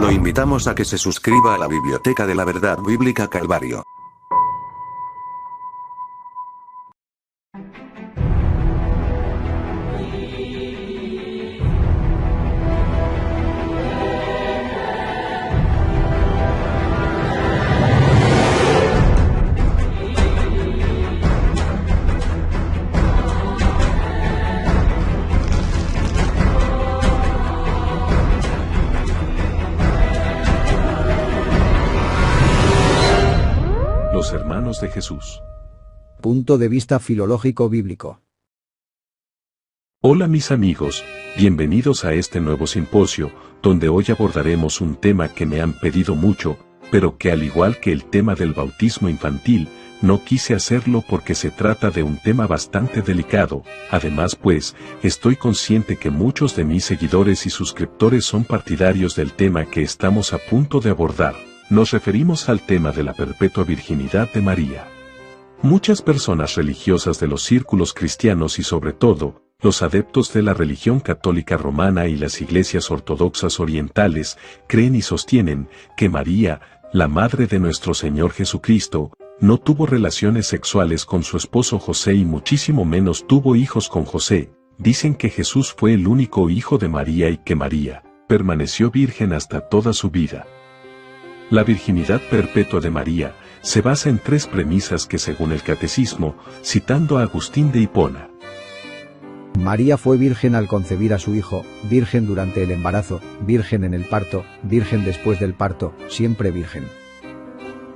Lo invitamos a que se suscriba a la Biblioteca de la Verdad Bíblica Calvario. Los hermanos de Jesús. Punto de vista filológico bíblico. Hola mis amigos, bienvenidos a este nuevo simposio, donde hoy abordaremos un tema que me han pedido mucho, pero que al igual que el tema del bautismo infantil, no quise hacerlo porque se trata de un tema bastante delicado. Además pues, estoy consciente que muchos de mis seguidores y suscriptores son partidarios del tema que estamos a punto de abordar. Nos referimos al tema de la perpetua virginidad de María. Muchas personas religiosas de los círculos cristianos y sobre todo, los adeptos de la religión católica romana y las iglesias ortodoxas orientales, creen y sostienen que María, la madre de nuestro Señor Jesucristo, no tuvo relaciones sexuales con su esposo José y muchísimo menos tuvo hijos con José. Dicen que Jesús fue el único hijo de María y que María permaneció virgen hasta toda su vida. La virginidad perpetua de María se basa en tres premisas que según el Catecismo, citando a Agustín de Hipona. María fue virgen al concebir a su hijo, virgen durante el embarazo, virgen en el parto, virgen después del parto, siempre virgen.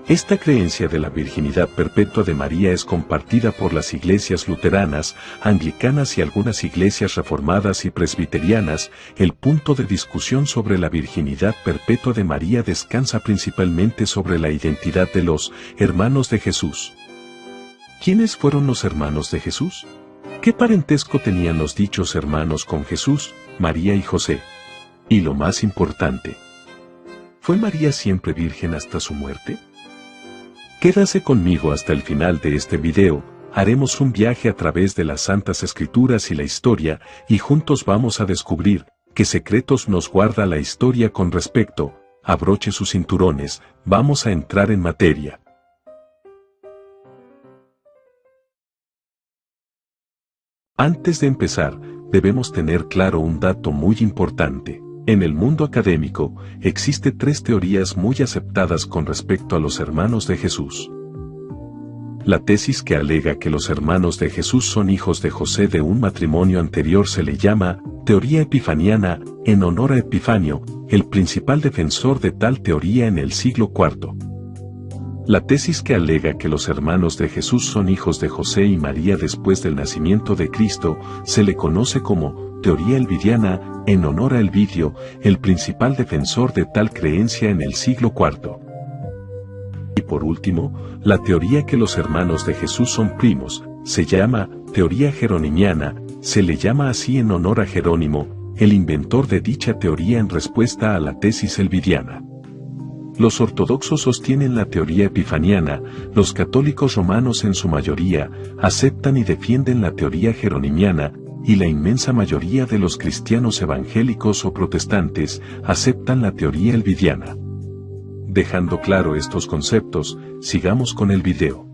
Esta creencia de la virginidad perpetua de María es compartida por las iglesias luteranas, anglicanas y algunas iglesias reformadas y presbiterianas. El punto de discusión sobre la virginidad perpetua de María descansa principalmente sobre la identidad de los hermanos de Jesús. ¿Quiénes fueron los hermanos de Jesús? ¿Qué parentesco tenían los dichos hermanos con Jesús, María y José? Y lo más importante, ¿fue María siempre virgen hasta su muerte? Quédase conmigo hasta el final de este video, haremos un viaje a través de las Santas Escrituras y la historia, y juntos vamos a descubrir qué secretos nos guarda la historia con respecto. Abroche sus cinturones, vamos a entrar en materia. Antes de empezar, debemos tener claro un dato muy importante. En el mundo académico, existen tres teorías muy aceptadas con respecto a los hermanos de Jesús. La tesis que alega que los hermanos de Jesús son hijos de José de un matrimonio anterior se le llama teoría epifaniana, en honor a Epifanio, el principal defensor de tal teoría en el siglo IV. La tesis que alega que los hermanos de Jesús son hijos de José y María después del nacimiento de Cristo, se le conoce como teoría elvidiana, en honor a Elvidio, el principal defensor de tal creencia en el siglo IV. Y por último, la teoría que los hermanos de Jesús son primos, se llama teoría jeronimiana, se le llama así en honor a Jerónimo, el inventor de dicha teoría en respuesta a la tesis elvidiana. Los ortodoxos sostienen la teoría epifaniana, los católicos romanos en su mayoría aceptan y defienden la teoría jeronimiana, y la inmensa mayoría de los cristianos evangélicos o protestantes aceptan la teoría elvidiana. Dejando claro estos conceptos, sigamos con el video.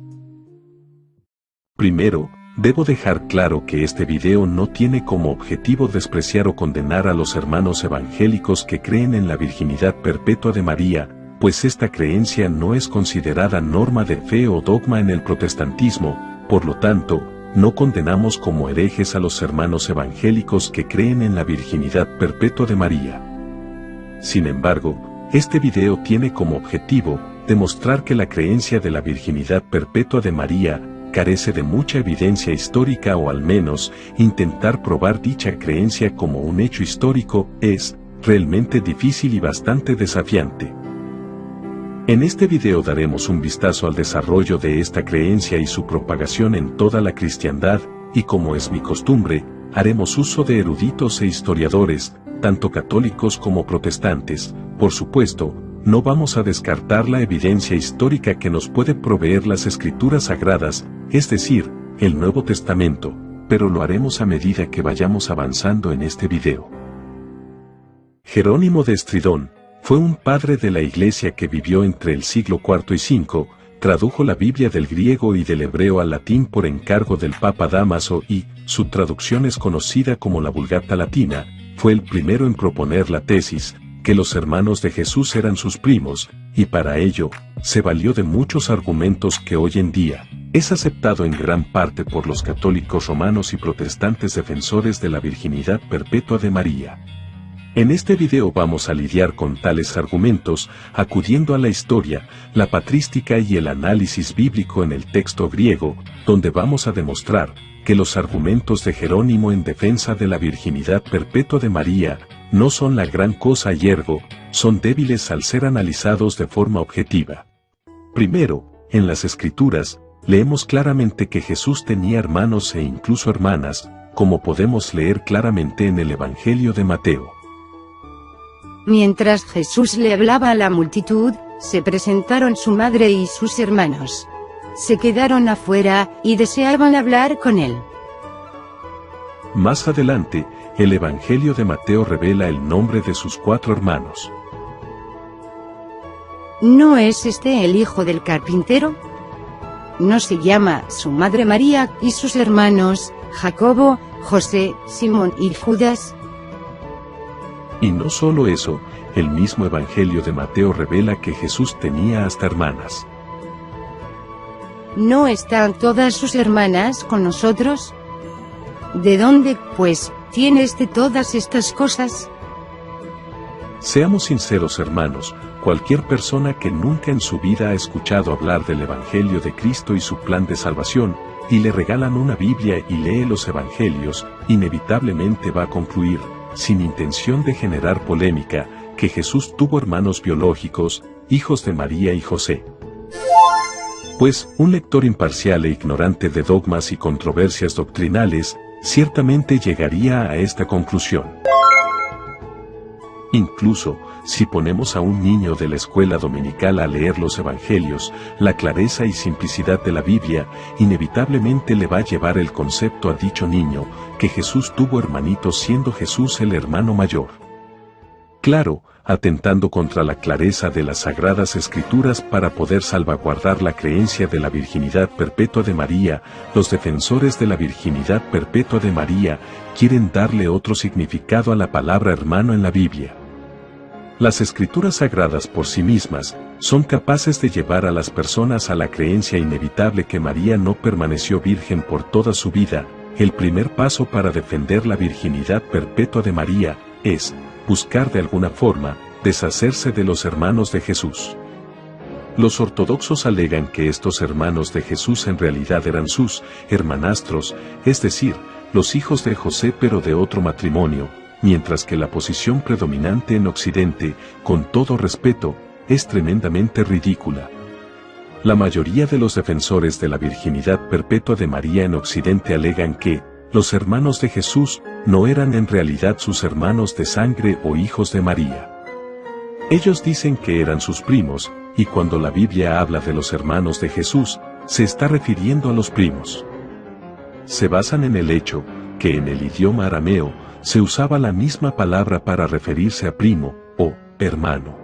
Primero, debo dejar claro que este video no tiene como objetivo despreciar o condenar a los hermanos evangélicos que creen en la virginidad perpetua de María, pues esta creencia no es considerada norma de fe o dogma en el protestantismo. Por lo tanto, no condenamos como herejes a los hermanos evangélicos que creen en la virginidad perpetua de María. Sin embargo, este video tiene como objetivo demostrar que la creencia de la virginidad perpetua de María carece de mucha evidencia histórica, o al menos intentar probar dicha creencia como un hecho histórico es realmente difícil y bastante desafiante. En este video daremos un vistazo al desarrollo de esta creencia y su propagación en toda la cristiandad, y como es mi costumbre, haremos uso de eruditos e historiadores, tanto católicos como protestantes. Por supuesto, no vamos a descartar la evidencia histórica que nos puede proveer las Escrituras Sagradas, es decir, el Nuevo Testamento, pero lo haremos a medida que vayamos avanzando en este video. Jerónimo de Estridón, Fue un padre de la Iglesia que vivió entre el siglo IV y V, tradujo la Biblia del griego y del hebreo al latín por encargo del Papa Dámaso y, su traducción es conocida como la Vulgata Latina, fue el primero en proponer la tesis, que los hermanos de Jesús eran sus primos, y para ello, se valió de muchos argumentos que hoy en día, es aceptado en gran parte por los católicos romanos y protestantes defensores de la virginidad perpetua de María. En este video vamos a lidiar con tales argumentos, acudiendo a la historia, la patrística y el análisis bíblico en el texto griego, donde vamos a demostrar que los argumentos de Jerónimo en defensa de la virginidad perpetua de María no son la gran cosa y ergo, son débiles al ser analizados de forma objetiva. Primero, en las Escrituras, leemos claramente que Jesús tenía hermanos e incluso hermanas, como podemos leer claramente en el Evangelio de Mateo. Mientras Jesús le hablaba a la multitud, se presentaron su madre y sus hermanos. Se quedaron afuera, y deseaban hablar con él. Más adelante, el Evangelio de Mateo revela el nombre de sus 4 hermanos. ¿No es este el hijo del carpintero? ¿No se llama su madre María y sus hermanos, Jacobo, José, Simón y Judas? Y no solo eso, el mismo Evangelio de Mateo revela que Jesús tenía hasta hermanas. ¿No están todas sus hermanas con nosotros? ¿De dónde, pues, tiene todas estas cosas? Seamos sinceros, hermanos, cualquier persona que nunca en su vida ha escuchado hablar del Evangelio de Cristo y su plan de salvación, y le regalan una Biblia y lee los Evangelios, inevitablemente va a concluir, sin intención de generar polémica, que Jesús tuvo hermanos biológicos, hijos de María y José. Pues, un lector imparcial e ignorante de dogmas y controversias doctrinales, ciertamente llegaría a esta conclusión. Incluso, si ponemos a un niño de la escuela dominical a leer los Evangelios, la clareza y simplicidad de la Biblia, inevitablemente le va a llevar el concepto a dicho niño, que Jesús tuvo hermanitos siendo Jesús el hermano mayor. Claro, atentando contra la clareza de las Sagradas Escrituras para poder salvaguardar la creencia de la virginidad perpetua de María, los defensores de la virginidad perpetua de María quieren darle otro significado a la palabra hermano en la Biblia. Las Escrituras sagradas por sí mismas son capaces de llevar a las personas a la creencia inevitable que María no permaneció virgen por toda su vida. El primer paso para defender la virginidad perpetua de María es buscar de alguna forma deshacerse de los hermanos de Jesús. Los ortodoxos alegan que estos hermanos de Jesús en realidad eran sus hermanastros, es decir, los hijos de José pero de otro matrimonio, mientras que la posición predominante en Occidente, con todo respeto, es tremendamente ridícula. La mayoría de los defensores de la virginidad perpetua de María en Occidente alegan que los hermanos de Jesús no eran en realidad sus hermanos de sangre o hijos de María. Ellos dicen que eran sus primos, y cuando la Biblia habla de los hermanos de Jesús, se está refiriendo a los primos. Se basan en el hecho que en el idioma arameo se usaba la misma palabra para referirse a primo o hermano.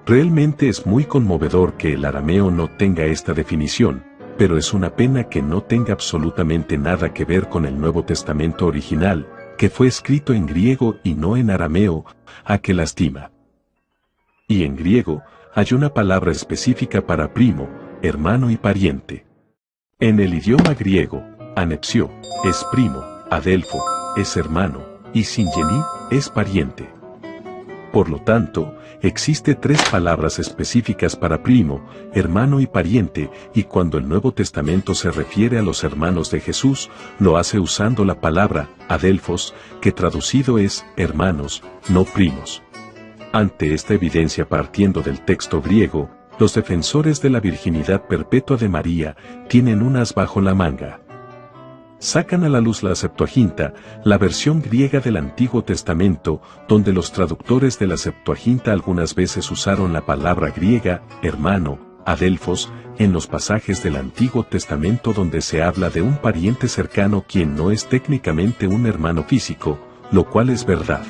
Realmente es muy conmovedor que el arameo no tenga esta definición, pero es una pena que no tenga absolutamente nada que ver con el Nuevo Testamento original, que fue escrito en griego y no en arameo, a que lastima. Y en griego, hay una palabra específica para primo, hermano y pariente. En el idioma griego, anepsio es primo, adelfo es hermano, y singení es pariente. Por lo tanto, existe 3 palabras específicas para primo, hermano y pariente, y cuando el Nuevo Testamento se refiere a los hermanos de Jesús, lo hace usando la palabra adelfos, que traducido es hermanos, no primos. Ante esta evidencia partiendo del texto griego, los defensores de la virginidad perpetua de María tienen un as bajo la manga. Sacan a la luz la Septuaginta, la versión griega del Antiguo Testamento, donde los traductores de la Septuaginta algunas veces usaron la palabra griega, hermano, adelfos, en los pasajes del Antiguo Testamento donde se habla de un pariente cercano quien no es técnicamente un hermano físico, lo cual es verdad.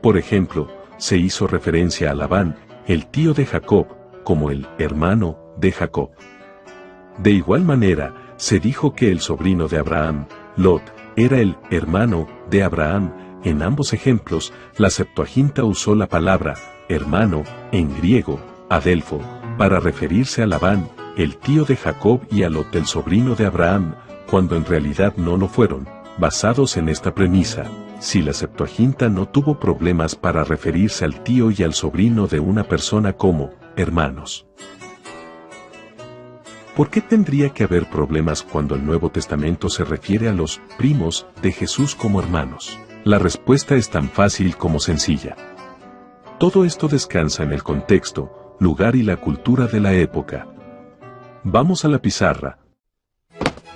Por ejemplo, se hizo referencia a Labán, el tío de Jacob, como el hermano de Jacob. De igual manera, se dijo que el sobrino de Abraham, Lot, era el hermano de Abraham. En ambos ejemplos, la Septuaginta usó la palabra hermano, en griego, adelfo, para referirse a Labán, el tío de Jacob, y a Lot, el sobrino de Abraham, cuando en realidad no lo fueron. Basados en esta premisa, si la Septuaginta no tuvo problemas para referirse al tío y al sobrino de una persona como hermanos, ¿por qué tendría que haber problemas cuando el Nuevo Testamento se refiere a los primos de Jesús como hermanos? La respuesta es tan fácil como sencilla. Todo esto descansa en el contexto, lugar y la cultura de la época. Vamos a la pizarra.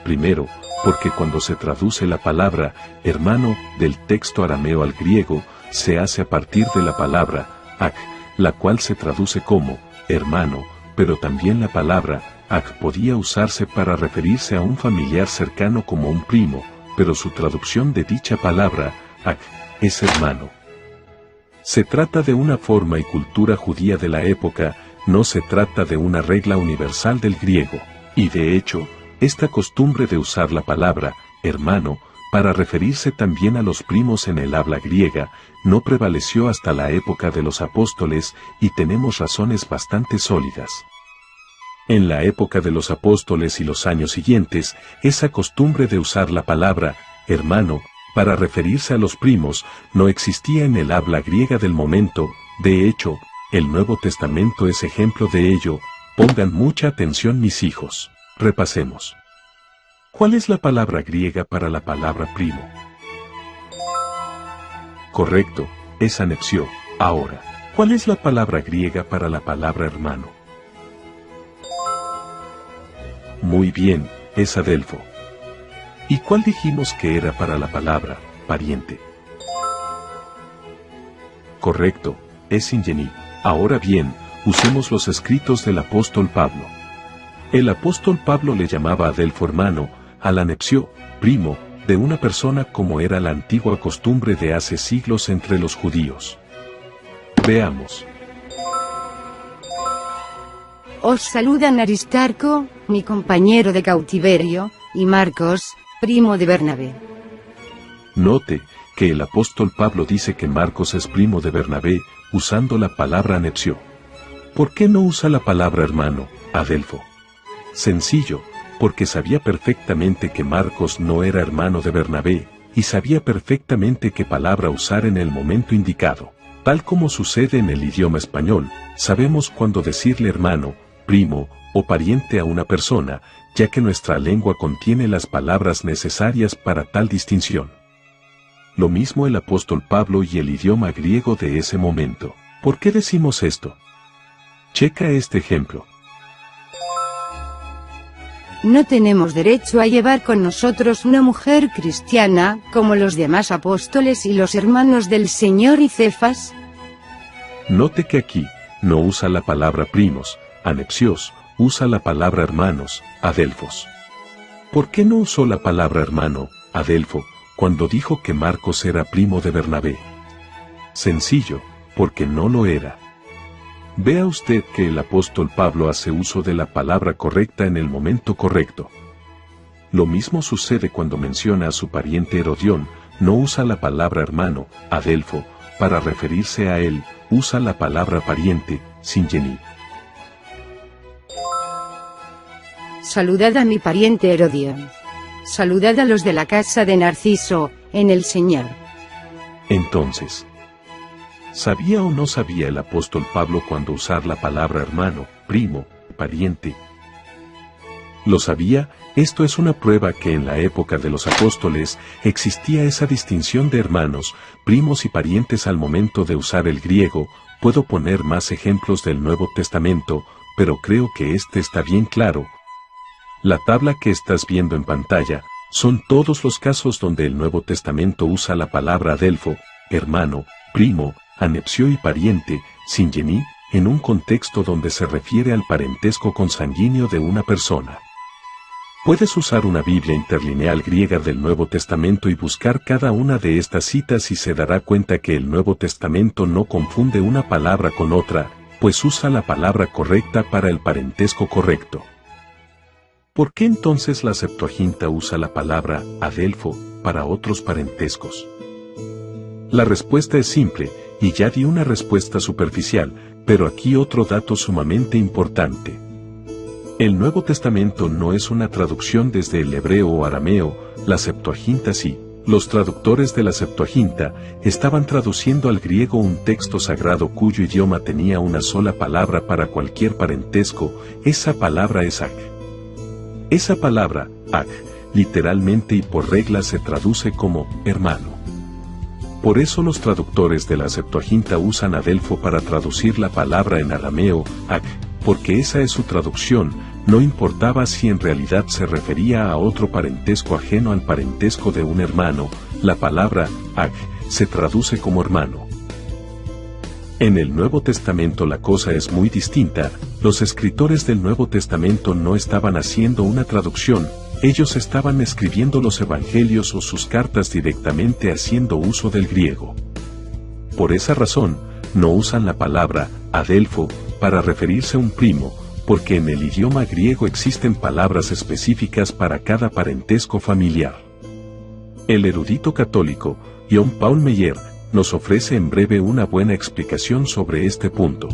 Primero, porque cuando se traduce la palabra hermano del texto arameo al griego, se hace a partir de la palabra ach, la cual se traduce como hermano, pero también la palabra ach podía usarse para referirse a un familiar cercano como un primo, pero su traducción de dicha palabra ach es hermano. Se trata de una forma y cultura judía de la época, no se trata de una regla universal del griego, y de hecho, esta costumbre de usar la palabra hermano para referirse también a los primos en el habla griega no prevaleció hasta la época de los apóstoles, y tenemos razones bastante sólidas. En la época de los apóstoles y los años siguientes, esa costumbre de usar la palabra hermano para referirse a los primos no existía en el habla griega del momento. De hecho, el Nuevo Testamento es ejemplo de ello. Pongan mucha atención, mis hijos. Repasemos. ¿Cuál es la palabra griega para la palabra primo? Correcto, es anepsio. Ahora, ¿cuál es la palabra griega para la palabra hermano? Muy bien, es adelfo. ¿Y cuál dijimos que era para la palabra pariente? Correcto, es singení. Ahora bien, usemos los escritos del apóstol Pablo. El apóstol Pablo le llamaba adelfo hermano, al anepsio, primo, de una persona, como era la antigua costumbre de hace siglos entre los judíos. Veamos. Os saludan Aristarco, mi compañero de cautiverio, y Marcos, primo de Bernabé. Note que el apóstol Pablo dice que Marcos es primo de Bernabé, usando la palabra anepsio. ¿Por qué no usa la palabra hermano, adelfo? Sencillo, porque sabía perfectamente que Marcos no era hermano de Bernabé, y sabía perfectamente qué palabra usar en el momento indicado. Tal como sucede en el idioma español, sabemos cuándo decirle hermano, primo o pariente a una persona, ya que nuestra lengua contiene las palabras necesarias para tal distinción. Lo mismo el apóstol Pablo y el idioma griego de ese momento. ¿Por qué decimos esto? Checa este ejemplo. No tenemos derecho a llevar con nosotros una mujer cristiana, como los demás apóstoles y los hermanos del Señor y Cefas. Note que aquí, no usa la palabra primos, anepsios, usa la palabra hermanos, adelfos. ¿Por qué no usó la palabra hermano, adelfo, cuando dijo que Marcos era primo de Bernabé? Sencillo, porque no lo era. Vea usted que el apóstol Pablo hace uso de la palabra correcta en el momento correcto. Lo mismo sucede cuando menciona a su pariente Herodión, no usa la palabra hermano, adelfo, para referirse a él, usa la palabra pariente, singení. Saludad a mi pariente Herodión. Saludad a los de la casa de Narciso, en el Señor. Entonces, ¿sabía o no sabía el apóstol Pablo cuándo usar la palabra hermano, primo, pariente? ¿Lo sabía? Esto es una prueba que en la época de los apóstoles existía esa distinción de hermanos, primos y parientes al momento de usar el griego. Puedo poner más ejemplos del Nuevo Testamento, pero creo que este está bien claro. La tabla que estás viendo en pantalla son todos los casos donde el Nuevo Testamento usa la palabra adelfo, hermano, primo, anepsio y pariente, singení, en un contexto donde se refiere al parentesco consanguíneo de una persona. Puedes usar una Biblia interlineal griega del Nuevo Testamento y buscar cada una de estas citas y se dará cuenta que el Nuevo Testamento no confunde una palabra con otra, pues usa la palabra correcta para el parentesco correcto. ¿Por qué entonces la Septuaginta usa la palabra adelfo para otros parentescos? La respuesta es simple, y ya di una respuesta superficial, pero aquí otro dato sumamente importante. El Nuevo Testamento no es una traducción desde el hebreo o arameo, la Septuaginta sí. Los traductores de la Septuaginta estaban traduciendo al griego un texto sagrado cuyo idioma tenía una sola palabra para cualquier parentesco, esa palabra es ag. Esa palabra, ag, literalmente y por regla se traduce como hermano. Por eso los traductores de la Septuaginta usan adelfo para traducir la palabra en arameo, ag, porque esa es su traducción, no importaba si en realidad se refería a otro parentesco ajeno al parentesco de un hermano, la palabra ag se traduce como hermano. En el Nuevo Testamento la cosa es muy distinta, los escritores del Nuevo Testamento no estaban haciendo una traducción, ellos estaban escribiendo los evangelios o sus cartas directamente haciendo uso del griego. Por esa razón, no usan la palabra adelfo para referirse a un primo, porque en el idioma griego existen palabras específicas para cada parentesco familiar. El erudito católico, John Paul Meyer, nos ofrece en breve una buena explicación sobre este punto.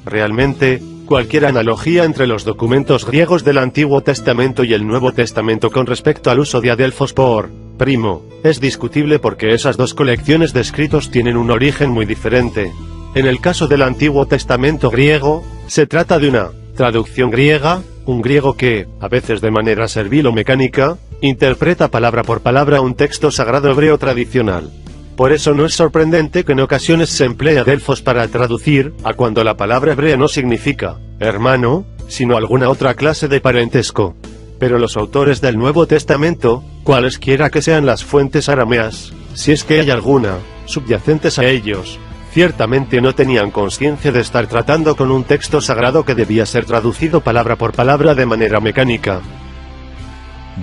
Realmente, cualquier analogía entre los documentos griegos del Antiguo Testamento y el Nuevo Testamento con respecto al uso de adelfos por primo, es discutible porque esas dos colecciones de escritos tienen un origen muy diferente. En el caso del Antiguo Testamento griego, se trata de una traducción griega, un griego que, a veces de manera servil o mecánica, interpreta palabra por palabra un texto sagrado hebreo tradicional. Por eso no es sorprendente que en ocasiones se emplee adelfos para traducir a cuando la palabra hebrea no significa hermano, sino alguna otra clase de parentesco. Pero los autores del Nuevo Testamento, cualesquiera que sean las fuentes arameas, si es que hay alguna, subyacentes a ellos, ciertamente no tenían conciencia de estar tratando con un texto sagrado que debía ser traducido palabra por palabra de manera mecánica.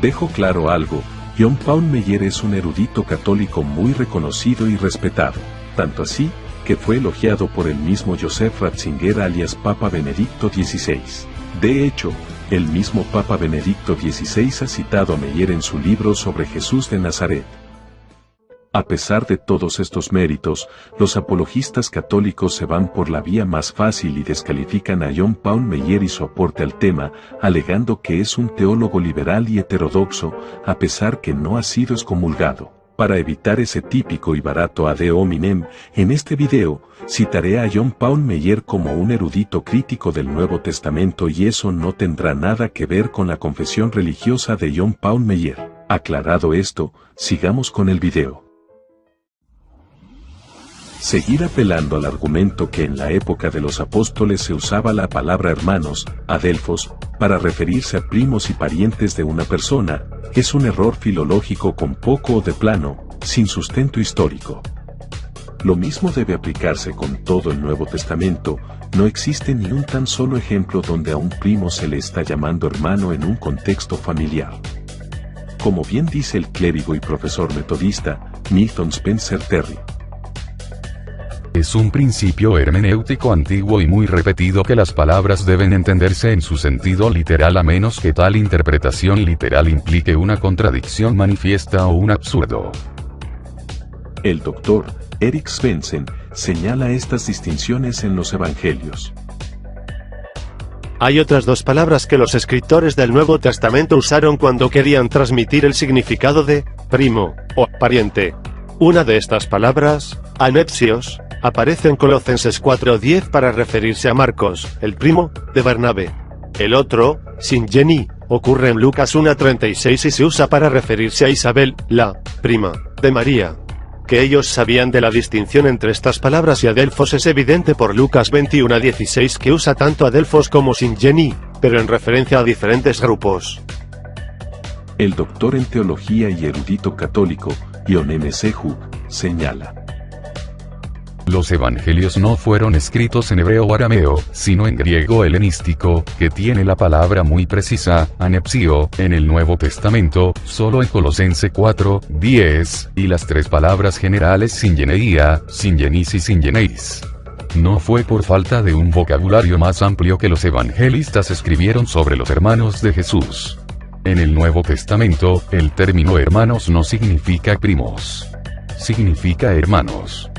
Dejo claro algo, John Paul Meyer es un erudito católico muy reconocido y respetado, tanto así, que fue elogiado por el mismo Joseph Ratzinger alias Papa Benedicto XVI. De hecho, el mismo Papa Benedicto XVI ha citado a Meyer en su libro sobre Jesús de Nazaret. A pesar de todos estos méritos, los apologistas católicos se van por la vía más fácil y descalifican a John Paul Meyer y su aporte al tema, alegando que es un teólogo liberal y heterodoxo, a pesar que no ha sido excomulgado. Para evitar ese típico y barato ad hominem, en este video, citaré a John Paul Meyer como un erudito crítico del Nuevo Testamento y eso no tendrá nada que ver con la confesión religiosa de John Paul Meyer. Aclarado esto, sigamos con el video. Seguir apelando al argumento que en la época de los apóstoles se usaba la palabra hermanos, adelfos, para referirse a primos y parientes de una persona, es un error filológico con poco o de plano, sin sustento histórico. Lo mismo debe aplicarse con todo el Nuevo Testamento, no existe ni un tan solo ejemplo donde a un primo se le está llamando hermano en un contexto familiar. Como bien dice el clérigo y profesor metodista, Milton Spencer Terry. Es un principio hermenéutico antiguo y muy repetido que las palabras deben entenderse en su sentido literal a menos que tal interpretación literal implique una contradicción manifiesta o un absurdo. El doctor Eric Svensson señala estas distinciones en los evangelios. Hay otras dos palabras que los escritores del Nuevo Testamento usaron cuando querían transmitir el significado de primo o pariente. Una de estas palabras, anepsios, aparece en Colosenses 4:10 para referirse a Marcos, el primo de Bernabé. El otro, Singeni, ocurre en Lucas 1:36 y se usa para referirse a Isabel, la prima de María. Que ellos sabían de la distinción entre estas palabras y adelfos es evidente por Lucas 21:16 que usa tanto adelfos como Singeni, pero en referencia a diferentes grupos. El doctor en teología y erudito católico, John M. C. Hug, señala. Los evangelios no fueron escritos en hebreo o arameo, sino en griego helenístico, que tiene la palabra muy precisa, anepsio, en el Nuevo Testamento, solo en Colosense 4:10, y las tres palabras generales singeneia, singenis y singeneis. No fue por falta de un vocabulario más amplio que los evangelistas escribieron sobre los hermanos de Jesús. En el Nuevo Testamento, el término hermanos no significa primos. Significa hermanos.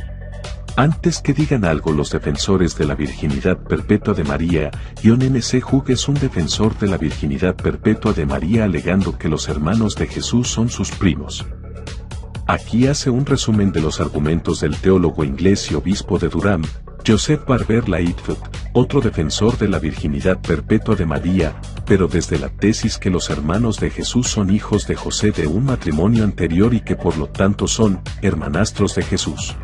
Antes que digan algo los defensores de la virginidad perpetua de María, John M.C. Hughes es un defensor de la virginidad perpetua de María alegando que los hermanos de Jesús son sus primos. Aquí hace un resumen de los argumentos del teólogo inglés y obispo de Durham, Joseph Barber Lightfoot, otro defensor de la virginidad perpetua de María, pero desde la tesis que los hermanos de Jesús son hijos de José de un matrimonio anterior y que por lo tanto son hermanastros de Jesús.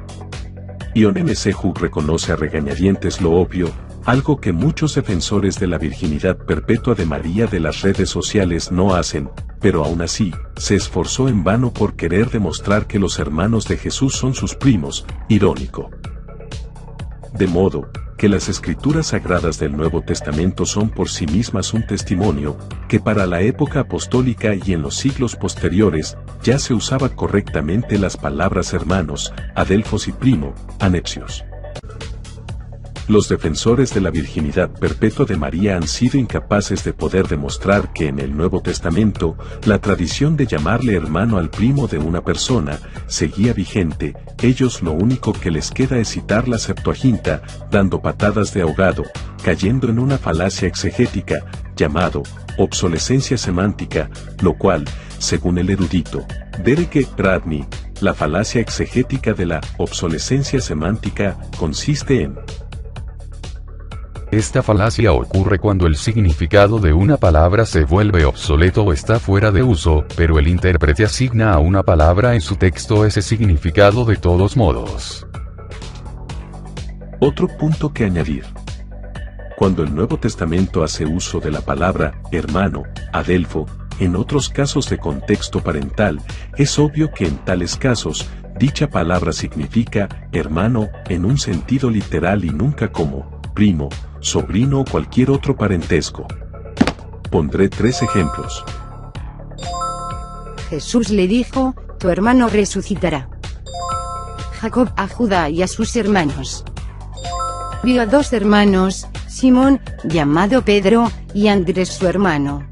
John M.C. Hughes reconoce a regañadientes lo obvio, algo que muchos defensores de la virginidad perpetua de María de las redes sociales no hacen, pero aún así, se esforzó en vano por querer demostrar que los hermanos de Jesús son sus primos, irónico. De modo, que las escrituras sagradas del Nuevo Testamento son por sí mismas un testimonio, que para la época apostólica y en los siglos posteriores, ya se usaba correctamente las palabras hermanos, adelfos y primo, anepsios. Los defensores de la virginidad perpetua de María han sido incapaces de poder demostrar que en el Nuevo Testamento, la tradición de llamarle hermano al primo de una persona, seguía vigente. Ellos lo único que les queda es citar la Septuaginta, dando patadas de ahogado, cayendo en una falacia exegética, llamado obsolescencia semántica, lo cual, según el erudito Derek E. Bradney, la falacia exegética de la obsolescencia semántica consiste en: esta falacia ocurre cuando el significado de una palabra se vuelve obsoleto o está fuera de uso, pero el intérprete asigna a una palabra en su texto ese significado de todos modos. Otro punto que añadir. Cuando el Nuevo Testamento hace uso de la palabra hermano, adelfo, en otros casos de contexto parental, es obvio que en tales casos, dicha palabra significa hermano en un sentido literal y nunca como primo, sobrino o cualquier otro parentesco. Pondré 3 ejemplos. Jesús le dijo, tu hermano resucitará. Jacob a Judá y a sus hermanos. Vio a 2 hermanos, Simón, llamado Pedro, y Andrés su hermano.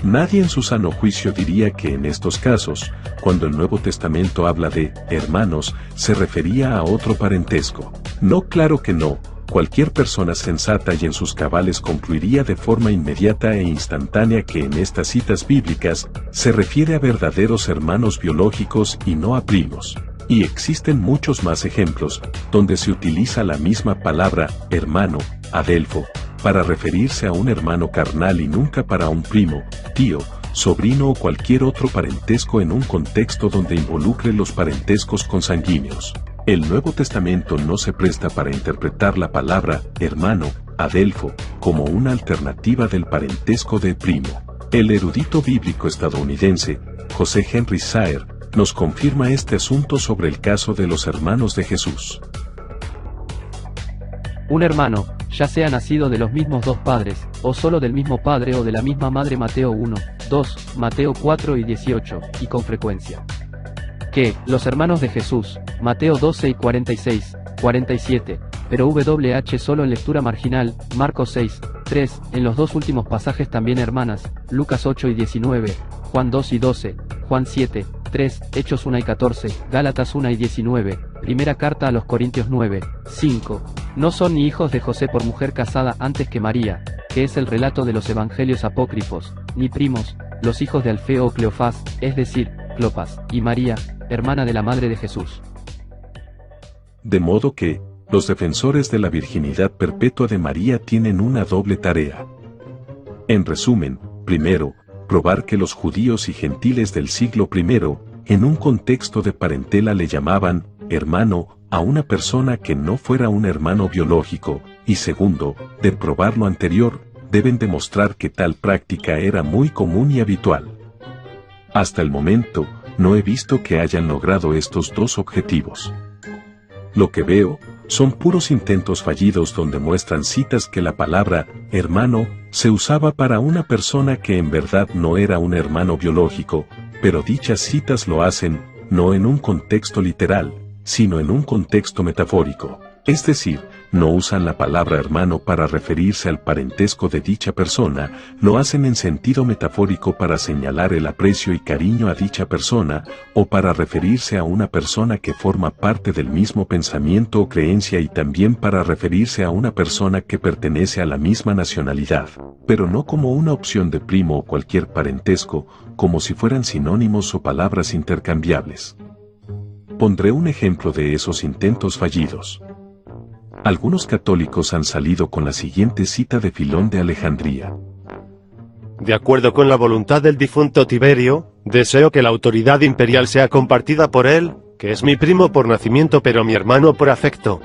Nadie en su sano juicio diría que en estos casos, cuando el Nuevo Testamento habla de hermanos, se refería a otro parentesco. No, claro que no. Cualquier persona sensata y en sus cabales concluiría de forma inmediata e instantánea que en estas citas bíblicas, se refiere a verdaderos hermanos biológicos y no a primos. Y existen muchos más ejemplos, donde se utiliza la misma palabra, hermano, adelfo, para referirse a un hermano carnal y nunca para un primo, tío, sobrino o cualquier otro parentesco en un contexto donde involucre los parentescos consanguíneos. El Nuevo Testamento no se presta para interpretar la palabra hermano, adelfo, como una alternativa del parentesco de primo. El erudito bíblico estadounidense, José Henry Saer, nos confirma este asunto sobre el caso de los hermanos de Jesús. Un hermano, ya sea nacido de los mismos 2 padres, o solo del mismo padre o de la misma madre. Mateo 1, 2, Mateo 4 y 18, y con frecuencia. Que, los hermanos de Jesús, Mateo 12 y 46, 47, pero WH solo en lectura marginal, Marcos 6, 3, en los 2 últimos pasajes también hermanas, Lucas 8 y 19, Juan 2 y 12, Juan 7, 3, Hechos 1 y 14, Gálatas 1 y 19, primera carta a los Corintios 9, 5. No son ni hijos de José por mujer casada antes que María, que es el relato de los evangelios apócrifos, ni primos, los hijos de Alfeo o Cleofás, es decir, Clopas, y María, hermana de la madre de Jesús. De modo que, los defensores de la virginidad perpetua de María tienen una doble tarea. En resumen, primero, probar que los judíos y gentiles del siglo I, en un contexto de parentela le llamaban hermano a una persona que no fuera un hermano biológico, y segundo, de probar lo anterior, deben demostrar que tal práctica era muy común y habitual. Hasta el momento, no he visto que hayan logrado estos 2 objetivos. Lo que veo son puros intentos fallidos donde muestran citas que la palabra hermano se usaba para una persona que en verdad no era un hermano biológico, pero dichas citas lo hacen no en un contexto literal, sino en un contexto metafórico. Es decir, no usan la palabra hermano para referirse al parentesco de dicha persona, lo hacen en sentido metafórico para señalar el aprecio y cariño a dicha persona, o para referirse a una persona que forma parte del mismo pensamiento o creencia y también para referirse a una persona que pertenece a la misma nacionalidad, pero no como una opción de primo o cualquier parentesco, como si fueran sinónimos o palabras intercambiables. Pondré un ejemplo de esos intentos fallidos. Algunos católicos han salido con la siguiente cita de Filón de Alejandría. De acuerdo con la voluntad del difunto Tiberio, deseo que la autoridad imperial sea compartida por él, que es mi primo por nacimiento pero mi hermano por afecto.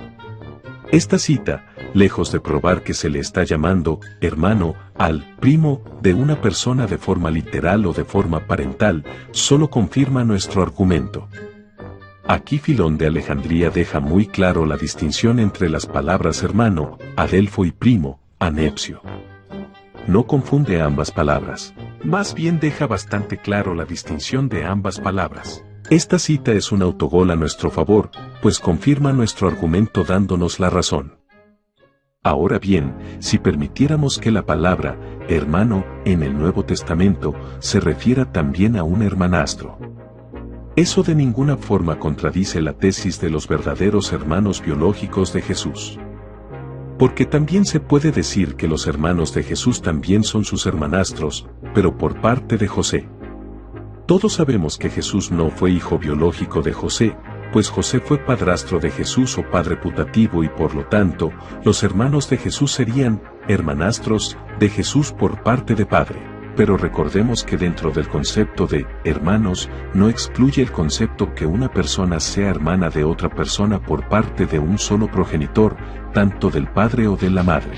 Esta cita, lejos de probar que se le está llamando hermano al primo de una persona de forma literal o de forma parental, solo confirma nuestro argumento. Aquí Filón de Alejandría deja muy claro la distinción entre las palabras hermano, adelfo y primo, anepsio. No confunde ambas palabras. Más bien deja bastante claro la distinción de ambas palabras. Esta cita es un autogol a nuestro favor, pues confirma nuestro argumento dándonos la razón. Ahora bien, si permitiéramos que la palabra hermano en el Nuevo Testamento se refiera también a un hermanastro, eso de ninguna forma contradice la tesis de los verdaderos hermanos biológicos de Jesús. Porque también se puede decir que los hermanos de Jesús también son sus hermanastros, pero por parte de José. Todos sabemos que Jesús no fue hijo biológico de José, pues José fue padrastro de Jesús o padre putativo y por lo tanto, los hermanos de Jesús serían hermanastros de Jesús por parte de padre. Pero recordemos que dentro del concepto de hermanos no excluye el concepto que una persona sea hermana de otra persona por parte de un solo progenitor, tanto del padre o de la madre.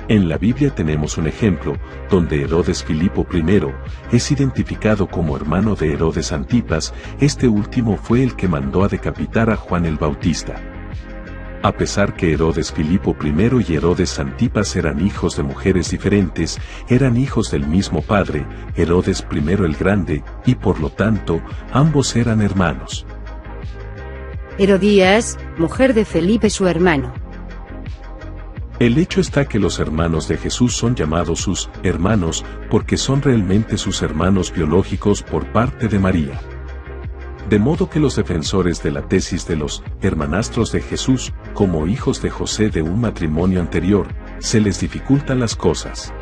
En la Biblia tenemos un ejemplo, donde Herodes Filipo I es identificado como hermano de Herodes Antipas, este último fue el que mandó a decapitar a Juan el Bautista. A pesar que Herodes Filipo I y Herodes Antipas eran hijos de mujeres diferentes, eran hijos del mismo padre, Herodes I el Grande, y por lo tanto, ambos eran hermanos. Herodías, mujer de Felipe su hermano. El hecho está que los hermanos de Jesús son llamados sus hermanos porque son realmente sus hermanos biológicos por parte de María. De modo que los defensores de la tesis de los hermanastros de Jesús, como hijos de José de un matrimonio anterior, se les dificultan las cosas.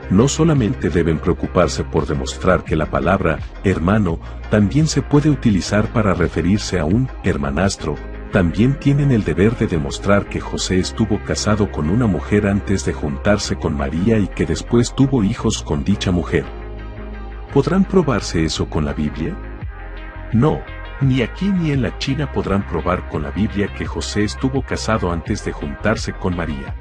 No solamente deben preocuparse por demostrar que la palabra hermano también se puede utilizar para referirse a un hermanastro, también tienen el deber de demostrar que José estuvo casado con una mujer antes de juntarse con María y que después tuvo hijos con dicha mujer. ¿Podrán probarse eso con la Biblia? No, ni aquí ni en la China podrán probar con la Biblia que José estuvo casado antes de juntarse con María.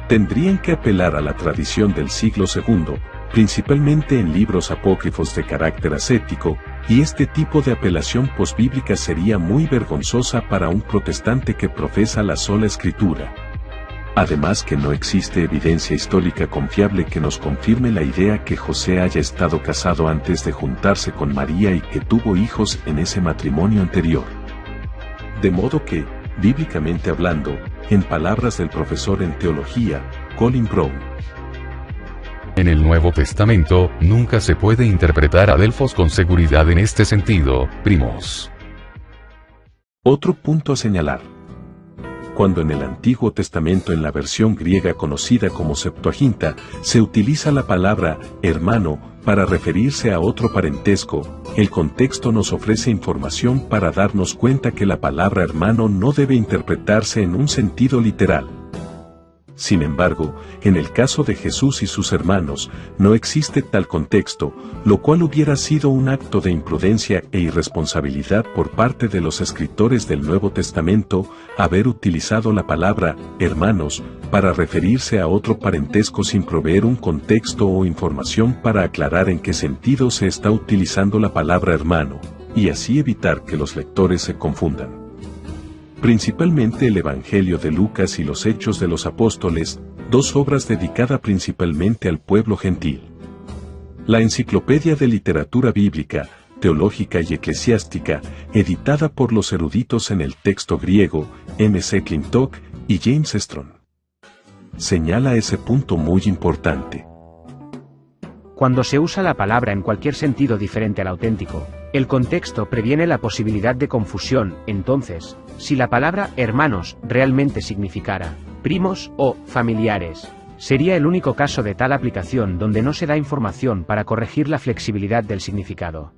Tendrían que apelar a la tradición del siglo II, principalmente en libros apócrifos de carácter ascético, y este tipo de apelación posbíblica sería muy vergonzosa para un protestante que profesa la sola Escritura. Además que no existe evidencia histórica confiable que nos confirme la idea que José haya estado casado antes de juntarse con María y que tuvo hijos en ese matrimonio anterior. De modo que, bíblicamente hablando, en palabras del profesor en teología, Colin Brown, en el Nuevo Testamento, nunca se puede interpretar a Delfos con seguridad en este sentido, primos. Otro punto a señalar. Cuando en el Antiguo Testamento en la versión griega conocida como Septuaginta, se utiliza la palabra hermano para referirse a otro parentesco, el contexto nos ofrece información para darnos cuenta que la palabra hermano no debe interpretarse en un sentido literal. Sin embargo, en el caso de Jesús y sus hermanos, no existe tal contexto, lo cual hubiera sido un acto de imprudencia e irresponsabilidad por parte de los escritores del Nuevo Testamento, haber utilizado la palabra hermanos para referirse a otro parentesco sin proveer un contexto o información para aclarar en qué sentido se está utilizando la palabra hermano, y así evitar que los lectores se confundan. principalmente el Evangelio de Lucas y los Hechos de los Apóstoles, dos obras dedicadas principalmente al pueblo gentil. La Enciclopedia de Literatura Bíblica, Teológica y Eclesiástica, editada por los eruditos en el texto griego, M.C. Clintock y James Strong. Señala ese punto muy importante. Cuando se usa la palabra en cualquier sentido diferente al auténtico, el contexto previene la posibilidad de confusión. Entonces, si la palabra hermanos realmente significara primos o familiares, sería el único caso de tal aplicación donde no se da información para corregir la flexibilidad del significado.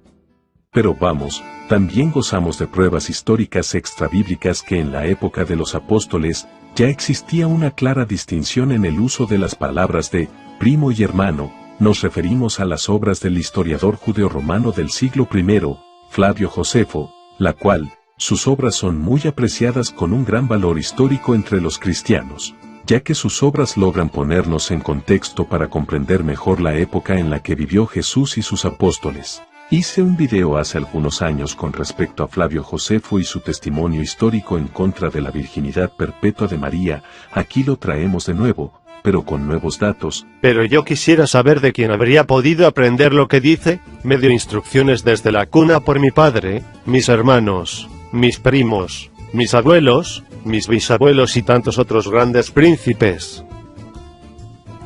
Pero vamos, también gozamos de pruebas históricas extrabíblicas que en la época de los apóstoles ya existía una clara distinción en el uso de las palabras de primo y hermano. Nos referimos a las obras del historiador judeo-romano del siglo I, Flavio Josefo, la cual, sus obras son muy apreciadas con un gran valor histórico entre los cristianos, ya que sus obras logran ponernos en contexto para comprender mejor la época en la que vivió Jesús y sus apóstoles. Hice un video hace algunos años con respecto a Flavio Josefo y su testimonio histórico en contra de la virginidad perpetua de María. Aquí lo traemos de nuevo, pero con nuevos datos. Pero yo quisiera saber de quién habría podido aprender lo que dice. Me dio instrucciones desde la cuna por mi padre, mis hermanos, mis primos, mis abuelos, mis bisabuelos y tantos otros grandes príncipes.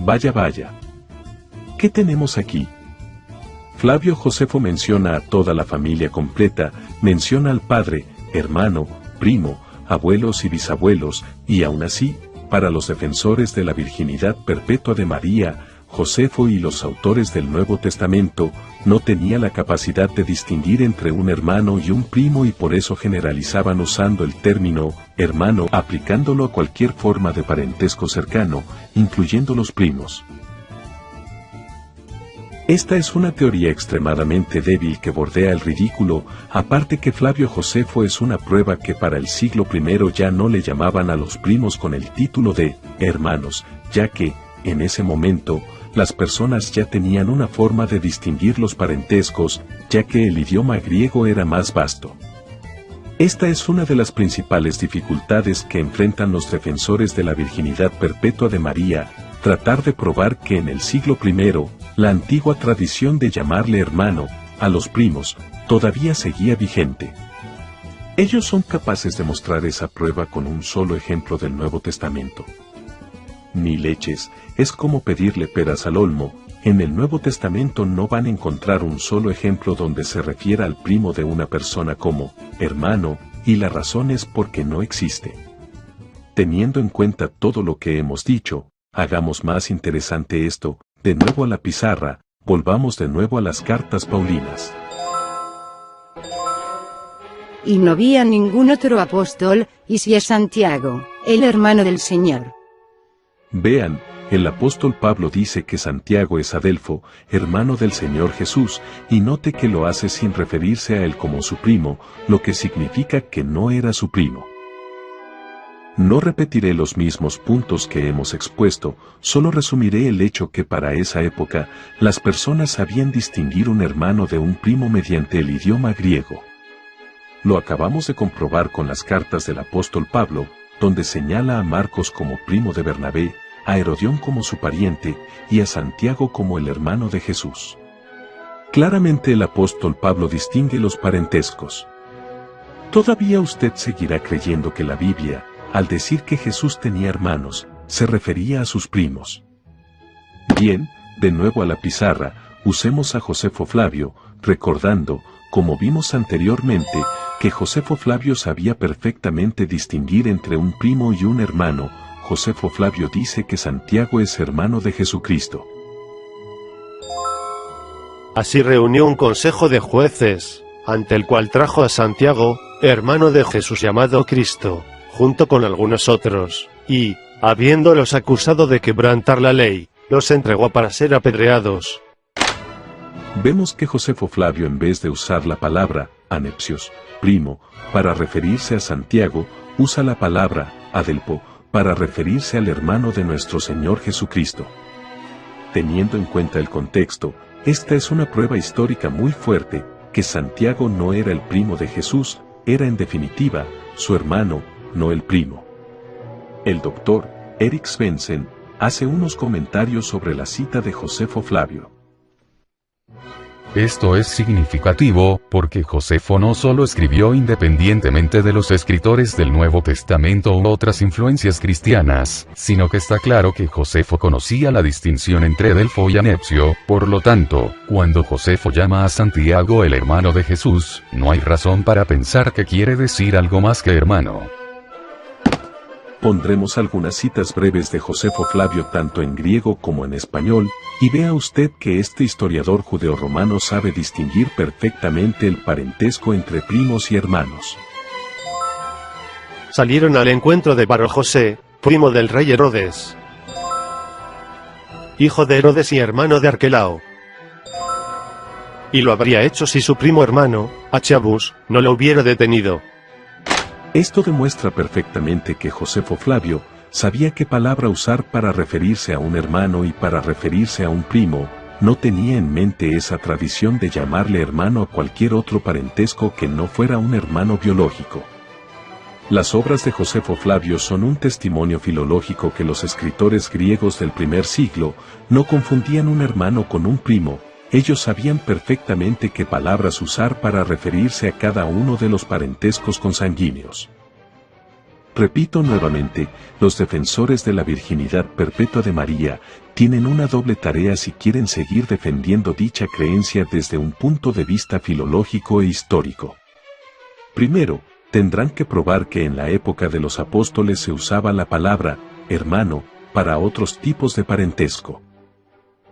Vaya, vaya. ¿Qué tenemos aquí? Flavio Josefo menciona a toda la familia completa, menciona al padre, hermano, primo, abuelos y bisabuelos, y aún así, para los defensores de la virginidad perpetua de María, Josefo y los autores del Nuevo Testamento, no tenía la capacidad de distinguir entre un hermano y un primo y por eso generalizaban usando el término hermano, aplicándolo a cualquier forma de parentesco cercano, incluyendo los primos. Esta es una teoría extremadamente débil que bordea el ridículo, aparte que Flavio Josefo es una prueba que para el siglo I ya no le llamaban a los primos con el título de hermanos, ya que, en ese momento, las personas ya tenían una forma de distinguir los parentescos, ya que el idioma griego era más vasto. Esta es una de las principales dificultades que enfrentan los defensores de la virginidad perpetua de María, tratar de probar que en el siglo I, la antigua tradición de llamarle hermano a los primos todavía seguía vigente. Ellos son capaces de mostrar esa prueba con un solo ejemplo del Nuevo Testamento. Ni leches, es como pedirle peras al olmo. En el Nuevo Testamento no van a encontrar un solo ejemplo donde se refiera al primo de una persona como hermano, y la razón es porque no existe. Teniendo en cuenta todo lo que hemos dicho, hagamos más interesante esto. De nuevo a la pizarra, volvamos de nuevo a las cartas paulinas. Y no había ningún otro apóstol, y si es Santiago, el hermano del Señor. Vean, el apóstol Pablo dice que Santiago es Adelfo, hermano del Señor Jesús, y note que lo hace sin referirse a él como su primo, lo que significa que no era su primo. No repetiré los mismos puntos que hemos expuesto, solo resumiré el hecho que para esa época, las personas sabían distinguir un hermano de un primo mediante el idioma griego. Lo acabamos de comprobar con las cartas del apóstol Pablo, donde señala a Marcos como primo de Bernabé, a Herodión como su pariente, y a Santiago como el hermano de Jesús. Claramente el apóstol Pablo distingue los parentescos. ¿Todavía usted seguirá creyendo que la Biblia, al decir que Jesús tenía hermanos, se refería a sus primos? Bien, de nuevo a la pizarra, usemos a Josefo Flavio, recordando, como vimos anteriormente, que Josefo Flavio sabía perfectamente distinguir entre un primo y un hermano. Josefo Flavio dice que Santiago es hermano de Jesucristo. Así reunió un consejo de jueces, ante el cual trajo a Santiago, hermano de Jesús llamado Cristo, junto con algunos otros, y, habiéndolos acusado de quebrantar la ley, los entregó para ser apedreados. Vemos que Josefo Flavio, en vez de usar la palabra anepsios, primo, para referirse a Santiago, usa la palabra adelpo, para referirse al hermano de nuestro Señor Jesucristo. Teniendo en cuenta el contexto, esta es una prueba histórica muy fuerte, que Santiago no era el primo de Jesús, era en definitiva, su hermano, no el primo. El doctor Erik Svensson hace unos comentarios sobre la cita de Josefo Flavio. Esto es significativo, porque Josefo no solo escribió independientemente de los escritores del Nuevo Testamento u otras influencias cristianas, sino que está claro que Josefo conocía la distinción entre Adelfo y Anepsio. Por lo tanto, cuando Josefo llama a Santiago el hermano de Jesús, no hay razón para pensar que quiere decir algo más que hermano. Pondremos algunas citas breves de Josefo Flavio tanto en griego como en español, y vea usted que este historiador judeo-romano sabe distinguir perfectamente el parentesco entre primos y hermanos. Salieron al encuentro de Bar José, primo del rey Herodes, hijo de Herodes y hermano de Arquelao. Y lo habría hecho si su primo hermano, Achabus, no lo hubiera detenido. Esto demuestra perfectamente que Josefo Flavio sabía qué palabra usar para referirse a un hermano y para referirse a un primo. No tenía en mente esa tradición de llamarle hermano a cualquier otro parentesco que no fuera un hermano biológico. Las obras de Josefo Flavio son un testimonio filológico que los escritores griegos del primer siglo no confundían un hermano con un primo. Ellos sabían perfectamente qué palabras usar para referirse a cada uno de los parentescos consanguíneos. Repito nuevamente, los defensores de la virginidad perpetua de María tienen una doble tarea si quieren seguir defendiendo dicha creencia desde un punto de vista filológico e histórico. Primero, tendrán que probar que en la época de los apóstoles se usaba la palabra hermano para otros tipos de parentesco.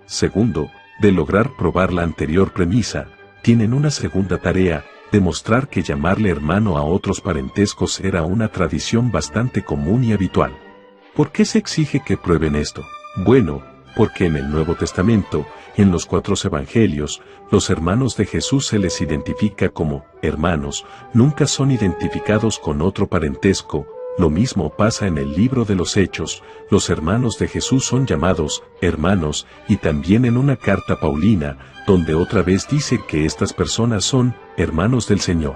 Segundo, de lograr probar la anterior premisa, tienen una segunda tarea, demostrar que llamarle hermano a otros parentescos era una tradición bastante común y habitual. ¿Por qué se exige que prueben esto? Bueno, porque en el Nuevo Testamento, en los 4 evangelios, los hermanos de Jesús se les identifica como hermanos, nunca son identificados con otro parentesco. Lo mismo pasa en el libro de los Hechos, los hermanos de Jesús son llamados hermanos, y también en una carta paulina, donde otra vez dice que estas personas son hermanos del Señor.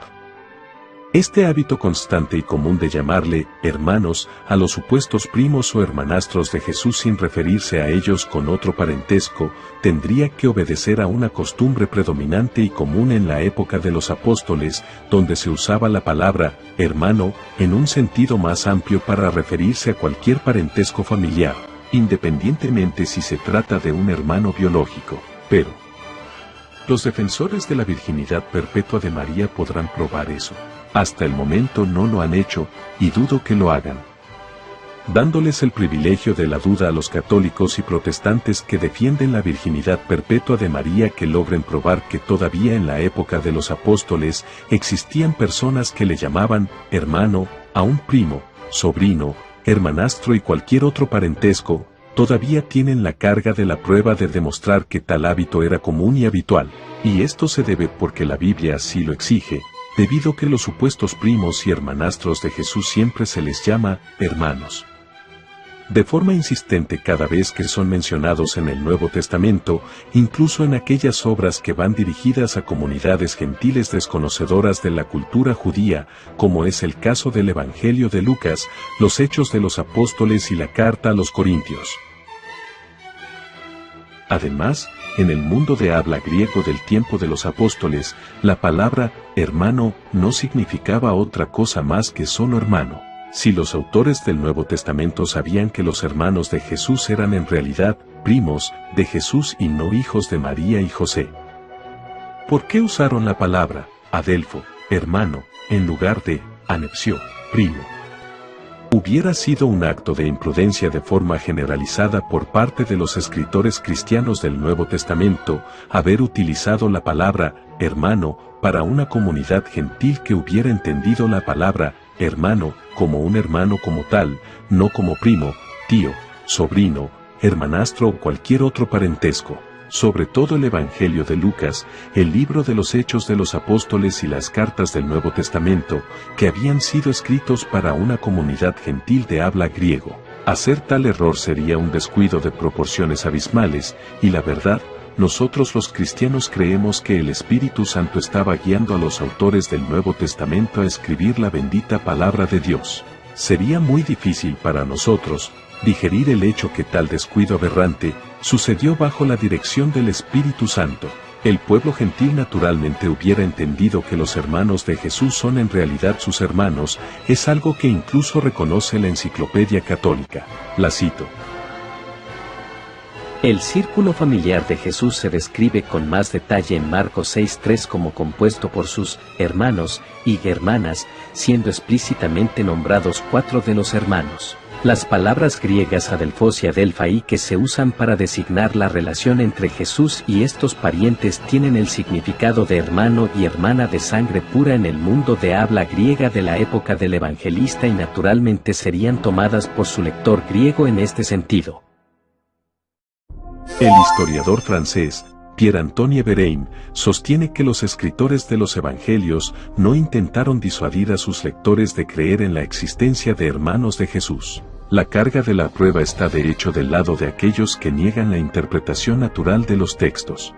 Este hábito constante y común de llamarle hermanos a los supuestos primos o hermanastros de Jesús sin referirse a ellos con otro parentesco, tendría que obedecer a una costumbre predominante y común en la época de los apóstoles, donde se usaba la palabra hermano en un sentido más amplio para referirse a cualquier parentesco familiar, independientemente si se trata de un hermano biológico. Pero los defensores de la virginidad perpetua de María podrán probar eso. Hasta el momento no lo han hecho, y dudo que lo hagan. Dándoles el privilegio de la duda a los católicos y protestantes que defienden la virginidad perpetua de María que logren probar que todavía en la época de los apóstoles existían personas que le llamaban hermano a un primo, sobrino, hermanastro y cualquier otro parentesco, todavía tienen la carga de la prueba de demostrar que tal hábito era común y habitual, y esto se debe porque la Biblia así lo exige, debido que los supuestos primos y hermanastros de Jesús siempre se les llama hermanos. De forma insistente cada vez que son mencionados en el Nuevo Testamento, incluso en aquellas obras que van dirigidas a comunidades gentiles desconocedoras de la cultura judía, como es el caso del Evangelio de Lucas, los Hechos de los Apóstoles y la Carta a los Corintios. Además, en el mundo de habla griego del tiempo de los apóstoles, la palabra hermano no significaba otra cosa más que solo hermano. Si los autores del Nuevo Testamento sabían que los hermanos de Jesús eran en realidad primos de Jesús y no hijos de María y José, ¿por qué usaron la palabra adelfo, hermano, en lugar de anepsio, primo? Hubiera sido un acto de imprudencia de forma generalizada por parte de los escritores cristianos del Nuevo Testamento haber utilizado la palabra hermano para una comunidad gentil que hubiera entendido la palabra hermano como un hermano como tal, no como primo, tío, sobrino, hermanastro o cualquier otro parentesco. Sobre todo el Evangelio de Lucas, el libro de los Hechos de los Apóstoles y las cartas del Nuevo Testamento, que habían sido escritos para una comunidad gentil de habla griego. Hacer tal error sería un descuido de proporciones abismales, y la verdad, nosotros los cristianos creemos que el Espíritu Santo estaba guiando a los autores del Nuevo Testamento a escribir la bendita palabra de Dios. Sería muy difícil para nosotros digerir el hecho que tal descuido aberrante sucedió bajo la dirección del Espíritu Santo. El pueblo gentil naturalmente hubiera entendido que los hermanos de Jesús son en realidad sus hermanos, es algo que incluso reconoce la Enciclopedia Católica. La cito. El círculo familiar de Jesús se describe con más detalle en Marcos 6:3 como compuesto por sus hermanos y hermanas, siendo explícitamente nombrados 4 de los hermanos. Las palabras griegas adelfos y adelphai que se usan para designar la relación entre Jesús y estos parientes tienen el significado de hermano y hermana de sangre pura en el mundo de habla griega de la época del evangelista y naturalmente serían tomadas por su lector griego en este sentido. El historiador francés, Pierre-Antoine Bérain, sostiene que los escritores de los evangelios no intentaron disuadir a sus lectores de creer en la existencia de hermanos de Jesús. La carga de la prueba está de hecho del lado de aquellos que niegan la interpretación natural de los textos.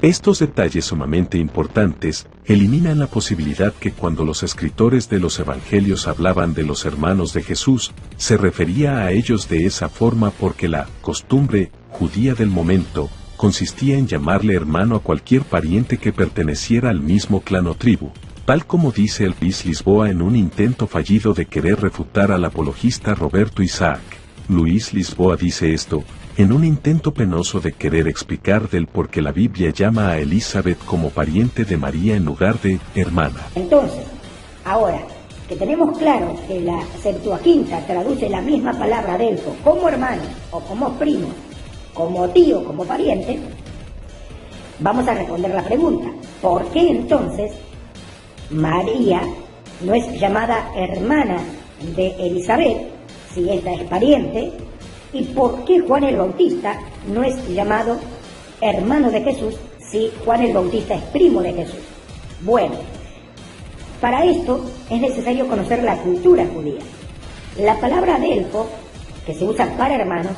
Estos detalles sumamente importantes eliminan la posibilidad que cuando los escritores de los evangelios hablaban de los hermanos de Jesús, se refería a ellos de esa forma porque la costumbre judía del momento consistía en llamarle hermano a cualquier pariente que perteneciera al mismo clan o tribu, tal como dice Luis Lisboa en un intento fallido de querer refutar al apologista Roberto Isaac. Luis Lisboa dice esto en un intento penoso de querer explicar del por qué la Biblia llama a Elizabeth como pariente de María en lugar de hermana. Entonces, ahora que tenemos claro que la Septuaginta traduce la misma palabra adelfo como hermano o como primo, como tío, como pariente, vamos a responder la pregunta: ¿por qué entonces María no es llamada hermana de Elizabeth si esta es pariente? ¿Y por qué Juan el Bautista no es llamado hermano de Jesús si Juan el Bautista es primo de Jesús? Bueno, para esto es necesario conocer la cultura judía. La palabra adelfo, que se usa para hermanos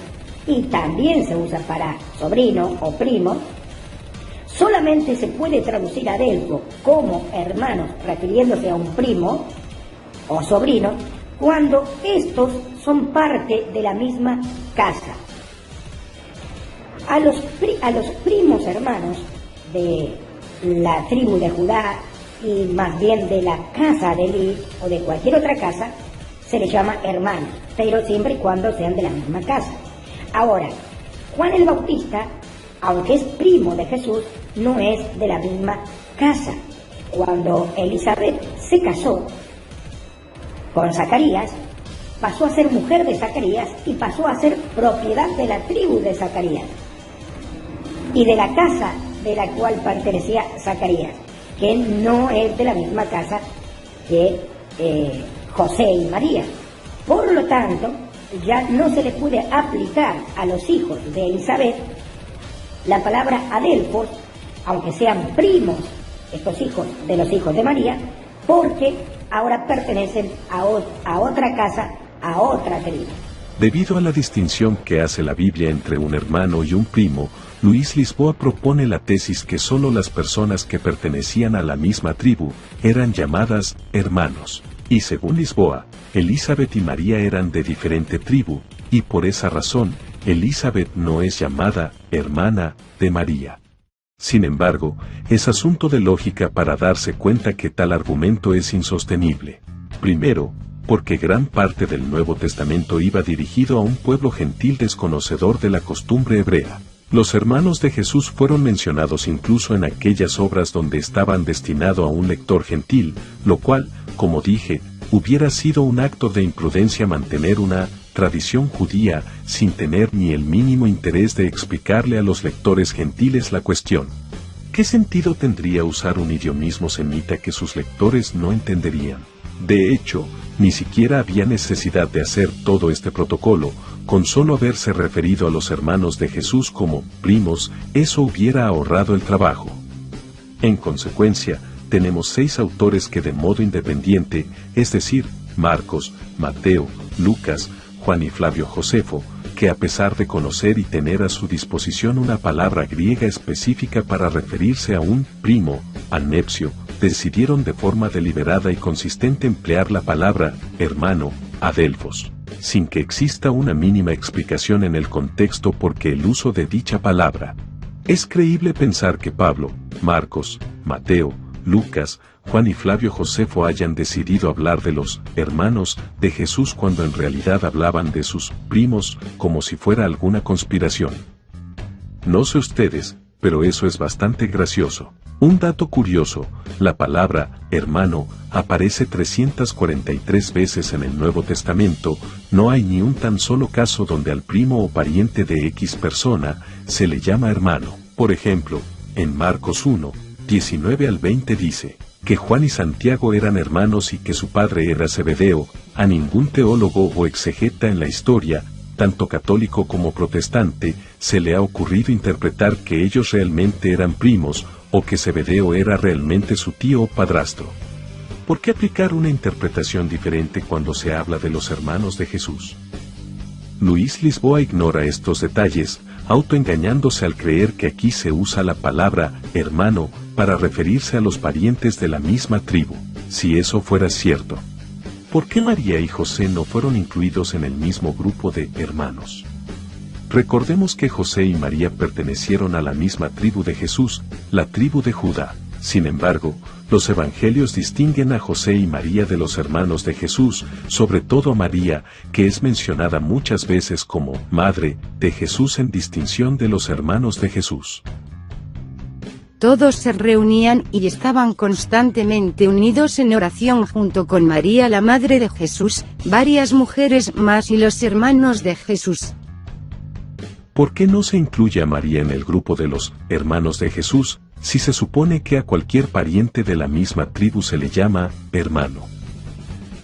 y también se usa para sobrino o primo, solamente se puede traducir adelfo como hermanos refiriéndose a un primo o sobrino cuando estos son parte de la misma casa. A los primos hermanos de la tribu de Judá y más bien de la casa de Eli o de cualquier otra casa se les llama hermanos, pero siempre y cuando sean de la misma casa. Ahora, Juan el Bautista, aunque es primo de Jesús, no es de la misma casa. Cuando Elizabeth se casó con Zacarías, pasó a ser mujer de Zacarías y pasó a ser propiedad de la tribu de Zacarías y de la casa de la cual pertenecía Zacarías, que no es de la misma casa que José y María. Por lo tanto, ya no se le puede aplicar a los hijos de Elizabeth la palabra adelfos, aunque sean primos estos hijos de los hijos de María, porque ahora pertenecen a otra casa, a otra tribu. Debido a la distinción que hace la Biblia entre un hermano y un primo, Luis Lisboa propone la tesis que solo las personas que pertenecían a la misma tribu eran llamadas hermanos. Y según Lisboa, Elizabeth y María eran de diferente tribu, y por esa razón, Elizabeth no es llamada hermana de María. Sin embargo, es asunto de lógica para darse cuenta que tal argumento es insostenible. Primero, porque gran parte del Nuevo Testamento iba dirigido a un pueblo gentil desconocedor de la costumbre hebrea. Los hermanos de Jesús fueron mencionados incluso en aquellas obras donde estaban destinados a un lector gentil, lo cual, como dije, hubiera sido un acto de imprudencia mantener una tradición judía sin tener ni el mínimo interés de explicarle a los lectores gentiles la cuestión. ¿Qué sentido tendría usar un idiomismo semita que sus lectores no entenderían? De hecho, ni siquiera había necesidad de hacer todo este protocolo, con solo haberse referido a los hermanos de Jesús como primos, eso hubiera ahorrado el trabajo. En consecuencia, tenemos 6 autores que de modo independiente, es decir, Marcos, Mateo, Lucas, Juan y Flavio Josefo, que a pesar de conocer y tener a su disposición una palabra griega específica para referirse a un primo, annepsio, decidieron de forma deliberada y consistente emplear la palabra hermano, adelphos, sin que exista una mínima explicación en el contexto porque el uso de dicha palabra. Es creíble pensar que Pablo, Marcos, Mateo, Lucas, Juan y Flavio Josefo hayan decidido hablar de los hermanos de Jesús cuando en realidad hablaban de sus primos, como si fuera alguna conspiración. No sé ustedes, pero eso es bastante gracioso. Un dato curioso, la palabra hermano aparece 343 veces en el Nuevo Testamento, no hay ni un tan solo caso donde al primo o pariente de X persona se le llama hermano. Por ejemplo, en Marcos 1, 19 al 20 dice que Juan y Santiago eran hermanos y que su padre era Zebedeo. A ningún teólogo o exegeta en la historia, tanto católico como protestante, se le ha ocurrido interpretar que ellos realmente eran primos, o que Zebedeo era realmente su tío o padrastro. ¿Por qué aplicar una interpretación diferente cuando se habla de los hermanos de Jesús? Luis Lisboa ignora estos detalles, autoengañándose al creer que aquí se usa la palabra hermano para referirse a los parientes de la misma tribu. Si eso fuera cierto, ¿por qué María y José no fueron incluidos en el mismo grupo de hermanos? Recordemos que José y María pertenecieron a la misma tribu de Jesús, la tribu de Judá. Sin embargo, los evangelios distinguen a José y María de los hermanos de Jesús, sobre todo a María, que es mencionada muchas veces como madre de Jesús en distinción de los hermanos de Jesús. Todos se reunían y estaban constantemente unidos en oración junto con María la madre de Jesús, varias mujeres más y los hermanos de Jesús. ¿Por qué no se incluye a María en el grupo de los hermanos de Jesús, si se supone que a cualquier pariente de la misma tribu se le llama hermano?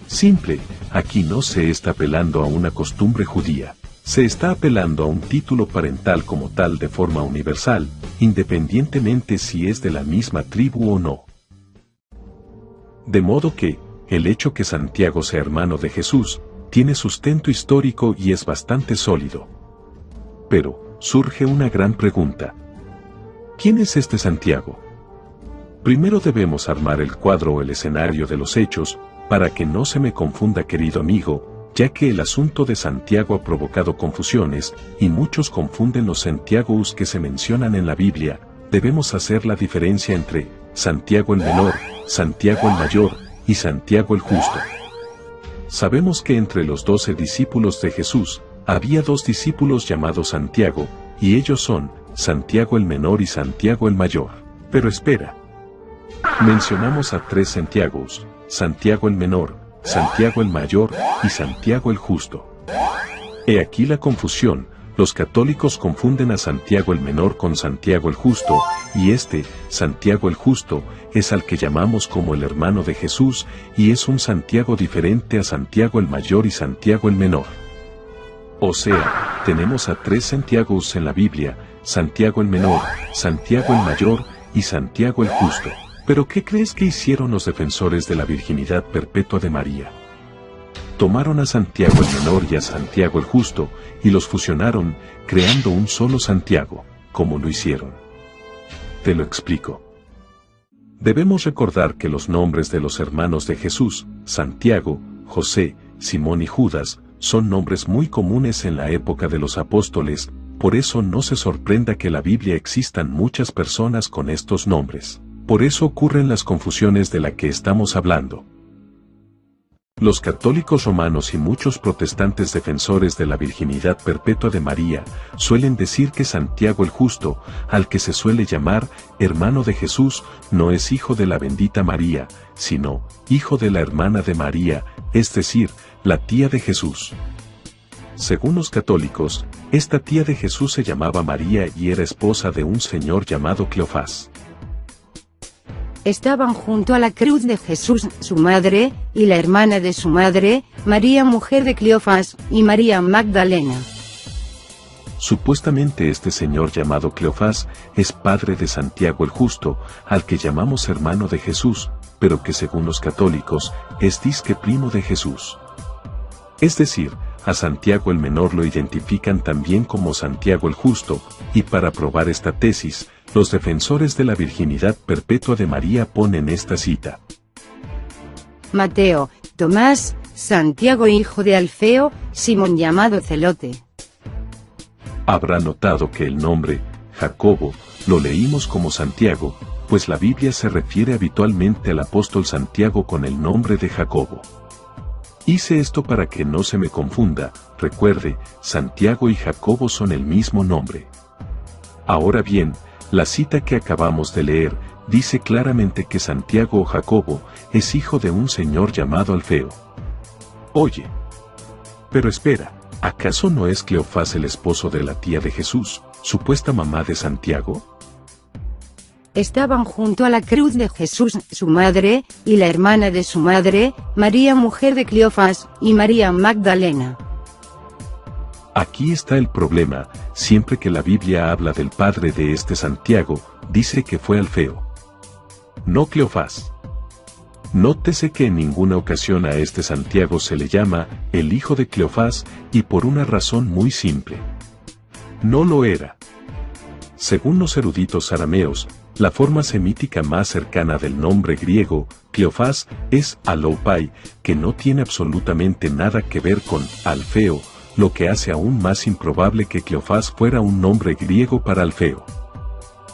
Simple, aquí no se está apelando a una costumbre judía, se está apelando a un título parental como tal de forma universal, independientemente si es de la misma tribu o no. De modo que, el hecho que Santiago sea hermano de Jesús, tiene sustento histórico y es bastante sólido. Pero, surge una gran pregunta. ¿Quién es este Santiago? Primero debemos armar el cuadro o el escenario de los hechos, para que no se me confunda, querido amigo, ya que el asunto de Santiago ha provocado confusiones, y muchos confunden los Santiagos que se mencionan en la Biblia. Debemos hacer la diferencia entre Santiago el menor, Santiago el mayor, y Santiago el justo. Sabemos que entre los 12 discípulos de Jesús, había 2 discípulos llamados Santiago, y ellos son Santiago el menor y Santiago el mayor. Pero espera. Mencionamos a 3 Santiagos, Santiago el menor, Santiago el mayor y Santiago el justo. He aquí la confusión, los católicos confunden a Santiago el menor con Santiago el justo, y Santiago el justo, es al que llamamos como el hermano de Jesús, y es un Santiago diferente a Santiago el mayor y Santiago el menor. O sea, tenemos a 3 Santiagos en la Biblia, Santiago el menor, Santiago el mayor y Santiago el justo. ¿Pero qué crees que hicieron los defensores de la virginidad perpetua de María? Tomaron a Santiago el menor y a Santiago el justo, y los fusionaron, creando un solo Santiago. ¿Cómo lo hicieron? Te lo explico. Debemos recordar que los nombres de los hermanos de Jesús, Santiago, José, Simón y Judas, son nombres muy comunes en la época de los apóstoles, por eso no se sorprenda que en la Biblia existan muchas personas con estos nombres. Por eso ocurren las confusiones de la que estamos hablando. Los católicos romanos y muchos protestantes defensores de la virginidad perpetua de María, suelen decir que Santiago el justo, al que se suele llamar hermano de Jesús, no es hijo de la bendita María, sino hijo de la hermana de María, es decir, la tía de Jesús. Según los católicos, esta tía de Jesús se llamaba María y era esposa de un señor llamado Cleofás. Estaban junto a la cruz de Jesús, su madre, y la hermana de su madre, María mujer de Cleofás, y María Magdalena. Supuestamente este señor llamado Cleofás es padre de Santiago el justo, al que llamamos hermano de Jesús, pero que según los católicos, es disque primo de Jesús. Es decir, a Santiago el menor lo identifican también como Santiago el justo, y para probar esta tesis, los defensores de la virginidad perpetua de María ponen esta cita. Mateo, Tomás, Santiago hijo de Alfeo, Simón llamado Celote. Habrá notado que el nombre, Jacobo, lo leímos como Santiago, pues la Biblia se refiere habitualmente al apóstol Santiago con el nombre de Jacobo. Hice esto para que no se me confunda, recuerde, Santiago y Jacobo son el mismo nombre. Ahora bien, la cita que acabamos de leer, dice claramente que Santiago o Jacobo es hijo de un señor llamado Alfeo. Oye. Pero espera, ¿acaso no es Cleofás el esposo de la tía de Jesús, supuesta mamá de Santiago? Estaban junto a la cruz de Jesús, su madre, y la hermana de su madre, María mujer de Cleofás, y María Magdalena. Aquí está el problema, siempre que la Biblia habla del padre de este Santiago, dice que fue Alfeo. No Cleofás. Nótese que en ninguna ocasión a este Santiago se le llama el hijo de Cleofás, y por una razón muy simple. No lo era. Según los eruditos arameos, la forma semítica más cercana del nombre griego, Cleofás, es Alopai, que no tiene absolutamente nada que ver con Alfeo, lo que hace aún más improbable que Cleofás fuera un nombre griego para Alfeo.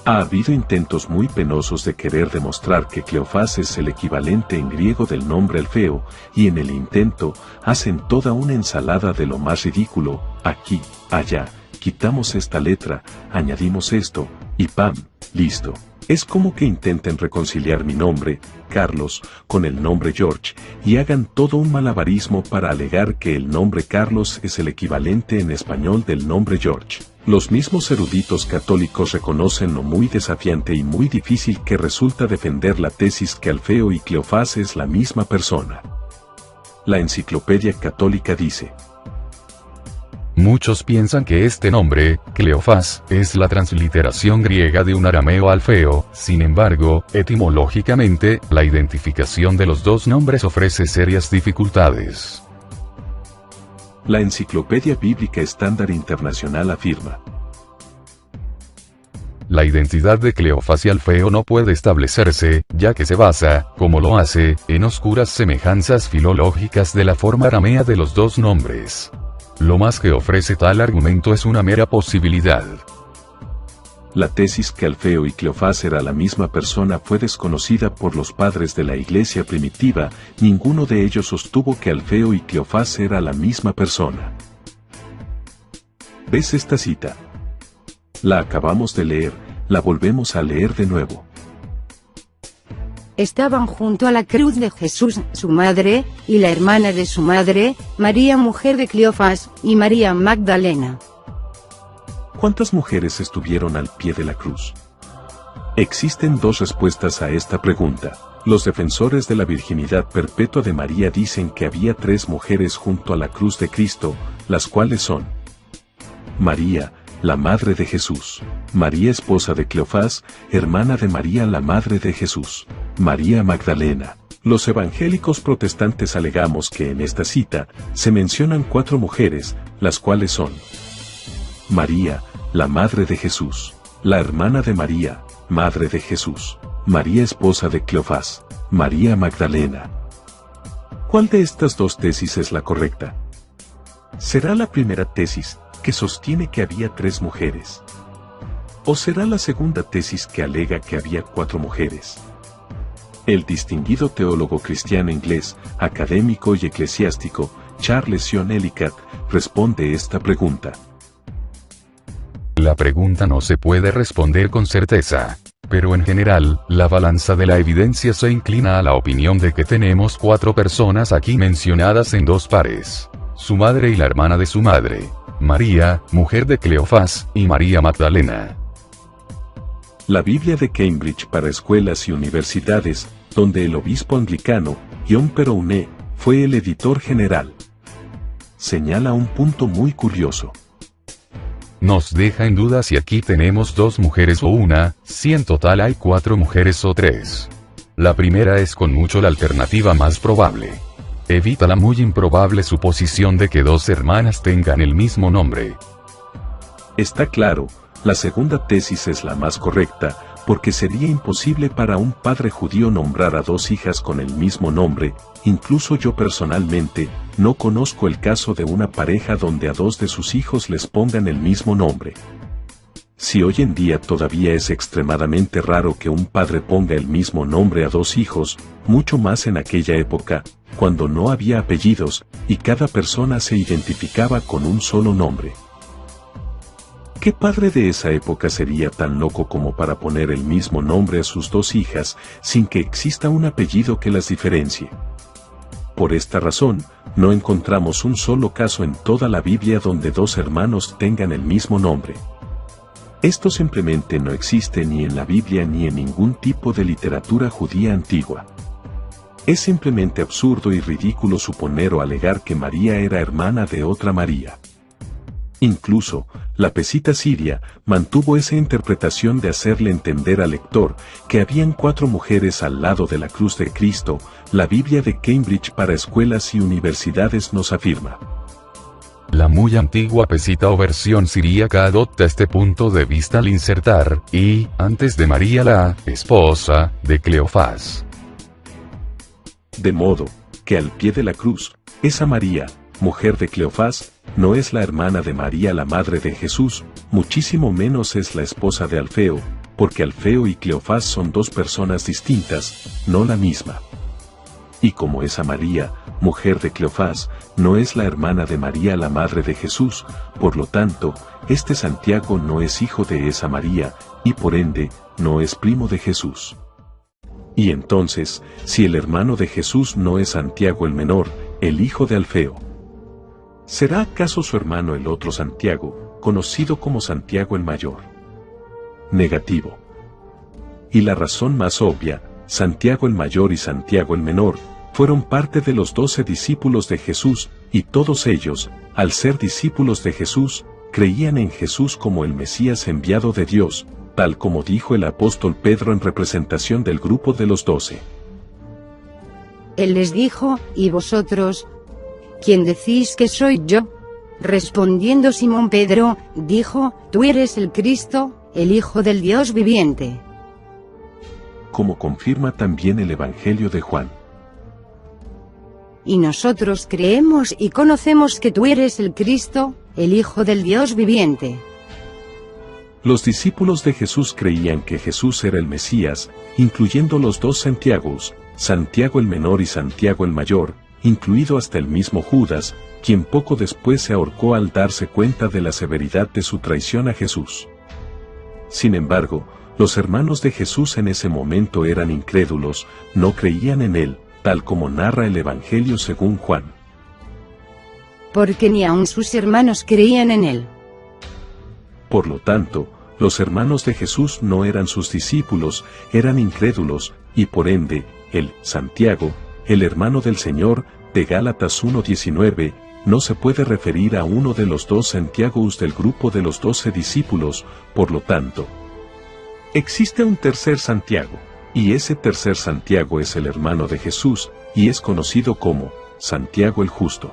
Ha habido intentos muy penosos de querer demostrar que Cleofás es el equivalente en griego del nombre Alfeo, y en el intento, hacen toda una ensalada de lo más ridículo, aquí, allá, quitamos esta letra, añadimos esto, y ¡pam!, listo. Es como que intenten reconciliar mi nombre, Carlos, con el nombre George, y hagan todo un malabarismo para alegar que el nombre Carlos es el equivalente en español del nombre George. Los mismos eruditos católicos reconocen lo muy desafiante y muy difícil que resulta defender la tesis que Alfeo y Cleofás es la misma persona. La Enciclopedia Católica dice: muchos piensan que este nombre, Cleofás, es la transliteración griega de un arameo Alfeo, sin embargo, etimológicamente, la identificación de los dos nombres ofrece serias dificultades. La Enciclopedia Bíblica Estándar Internacional afirma: la identidad de Cleofás y Alfeo no puede establecerse, ya que se basa, como lo hace, en oscuras semejanzas filológicas de la forma aramea de los dos nombres. Lo más que ofrece tal argumento es una mera posibilidad. La tesis que Alfeo y Cleofás era la misma persona fue desconocida por los padres de la Iglesia primitiva, ninguno de ellos sostuvo que Alfeo y Cleofás era la misma persona. ¿Ves esta cita? La acabamos de leer, la volvemos a leer de nuevo. Estaban junto a la cruz de Jesús, su madre, y la hermana de su madre, María mujer de Cleofás, y María Magdalena. ¿Cuántas mujeres estuvieron al pie de la cruz? Existen dos respuestas a esta pregunta. Los defensores de la virginidad perpetua de María dicen que había 3 mujeres junto a la cruz de Cristo, las cuales son: María, la madre de Jesús; María esposa de Cleofás, hermana de María la madre de Jesús; María Magdalena. Los evangélicos protestantes alegamos que en esta cita, se mencionan 4 mujeres, las cuales son: María, la madre de Jesús; la hermana de María, madre de Jesús; María esposa de Cleofás; María Magdalena. ¿Cuál de estas dos tesis es la correcta? ¿Será la primera tesis, que sostiene que había 3 mujeres? ¿O será la segunda tesis que alega que había 4 mujeres? El distinguido teólogo cristiano inglés, académico y eclesiástico, Charles John Ellicott, responde esta pregunta. La pregunta no se puede responder con certeza. Pero en general, la balanza de la evidencia se inclina a la opinión de que tenemos 4 personas aquí mencionadas en 2 pares. Su madre y la hermana de su madre. María, mujer de Cleofás, y María Magdalena. La Biblia de Cambridge para escuelas y universidades, donde el obispo anglicano, John Perounet, fue el editor general, señala un punto muy curioso. Nos deja en duda si aquí tenemos 2 mujeres o una, si en total hay 4 mujeres o 3. La primera es con mucho la alternativa más probable. Evita la muy improbable suposición de que 2 hermanas tengan el mismo nombre. Está claro, La segunda tesis es la más correcta, porque sería imposible para un padre judío nombrar a dos hijas con el mismo nombre. Incluso yo personalmente, no conozco el caso de una pareja donde a dos de sus hijos les pongan el mismo nombre. Si hoy en día todavía es extremadamente raro que un padre ponga el mismo nombre a dos hijos, mucho más en aquella época, cuando no había apellidos, y cada persona se identificaba con un solo nombre. ¿Qué padre de esa época sería tan loco como para poner el mismo nombre a sus dos hijas, sin que exista un apellido que las diferencie? Por esta razón, no encontramos un solo caso en toda la Biblia donde dos hermanos tengan el mismo nombre. Esto simplemente no existe ni en la Biblia ni en ningún tipo de literatura judía antigua. Es simplemente absurdo y ridículo suponer o alegar que María era hermana de otra María. Incluso, la pesita siria mantuvo esa interpretación de hacerle entender al lector que habían 4 mujeres al lado de la cruz de Cristo. La Biblia de Cambridge para escuelas y universidades nos afirma. La muy antigua pesita o versión siríaca adopta este punto de vista al insertar, y, antes de María la esposa de Cleofás. De modo, que al pie de la cruz, esa María, mujer de Cleofás, no es la hermana de María la madre de Jesús, muchísimo menos es la esposa de Alfeo, porque Alfeo y Cleofás son dos personas distintas, no la misma. Y como esa María, mujer de Cleofás, no es la hermana de María la madre de Jesús, por lo tanto, este Santiago no es hijo de esa María, y por ende, no es primo de Jesús. Y entonces, si el hermano de Jesús no es Santiago el menor, el hijo de Alfeo, ¿será acaso su hermano el otro Santiago, conocido como Santiago el mayor? Negativo. Y la razón más obvia, Santiago el mayor y Santiago el menor, fueron parte de los 12 discípulos de Jesús, y todos ellos, al ser discípulos de Jesús, creían en Jesús como el Mesías enviado de Dios, tal como dijo el apóstol Pedro en representación del grupo de los 12. Él les dijo, ¿y vosotros? ¿Quién decís que soy yo? Respondiendo Simón Pedro, dijo, tú eres el Cristo, el Hijo del Dios viviente. Como confirma también el Evangelio de Juan. Y nosotros creemos y conocemos que tú eres el Cristo, el Hijo del Dios viviente. Los discípulos de Jesús creían que Jesús era el Mesías, incluyendo los 2 Santiagos, Santiago el menor y Santiago el mayor, incluido hasta el mismo Judas, quien poco después se ahorcó al darse cuenta de la severidad de su traición a Jesús. Sin embargo, los hermanos de Jesús en ese momento eran incrédulos, no creían en él, tal como narra el Evangelio según Juan. Porque ni aun sus hermanos creían en él. Por lo tanto, los hermanos de Jesús no eran sus discípulos, eran incrédulos, y por ende, él, Santiago, el hermano del Señor, de Gálatas 1:19, no se puede referir a uno de los 2 Santiagos del grupo de los 12 discípulos, por lo tanto, existe un tercer Santiago, y ese tercer Santiago es el hermano de Jesús, y es conocido como Santiago el Justo.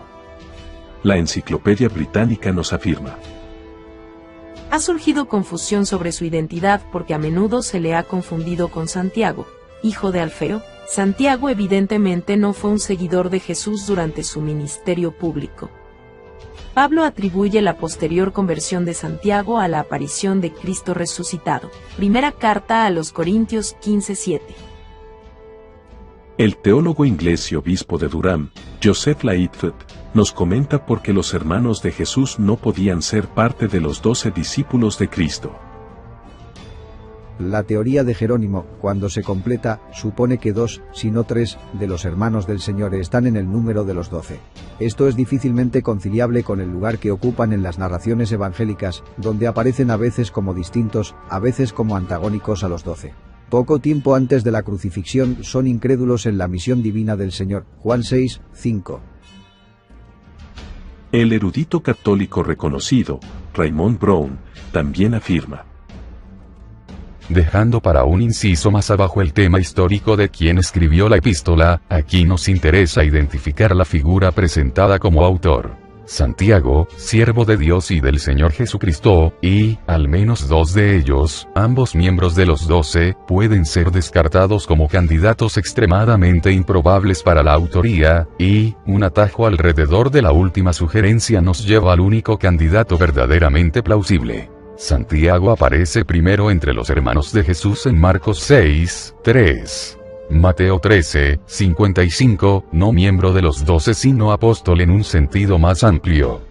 La Enciclopedia Británica nos afirma. Ha surgido confusión sobre su identidad porque a menudo se le ha confundido con Santiago, hijo de Alfeo. Santiago evidentemente no fue un seguidor de Jesús durante su ministerio público. Pablo atribuye la posterior conversión de Santiago a la aparición de Cristo resucitado. Primera carta a los Corintios 15:7. El teólogo inglés y obispo de Durham, Joseph Lightfoot, nos comenta por qué los hermanos de Jesús no podían ser parte de los 12 discípulos de Cristo. La teoría de Jerónimo, cuando se completa, supone que 2, si no 3, de los hermanos del Señor están en el número de los 12. Esto es difícilmente conciliable con el lugar que ocupan en las narraciones evangélicas, donde aparecen a veces como distintos, a veces como antagónicos a los 12. Poco tiempo antes de la crucifixión son incrédulos en la misión divina del Señor. Juan 6:5. El erudito católico reconocido, Raymond Brown, también afirma. Dejando para un inciso más abajo el tema histórico de quien escribió la epístola, aquí nos interesa identificar la figura presentada como autor. Santiago, siervo de Dios y del Señor Jesucristo, y, al menos 2 de ellos, ambos miembros de los 12, pueden ser descartados como candidatos extremadamente improbables para la autoría, y, un atajo alrededor de la última sugerencia nos lleva al único candidato verdaderamente plausible. Santiago aparece primero entre los hermanos de Jesús en Marcos 6, 3. Mateo 13, 55, no miembro de los 12 sino apóstol en un sentido más amplio.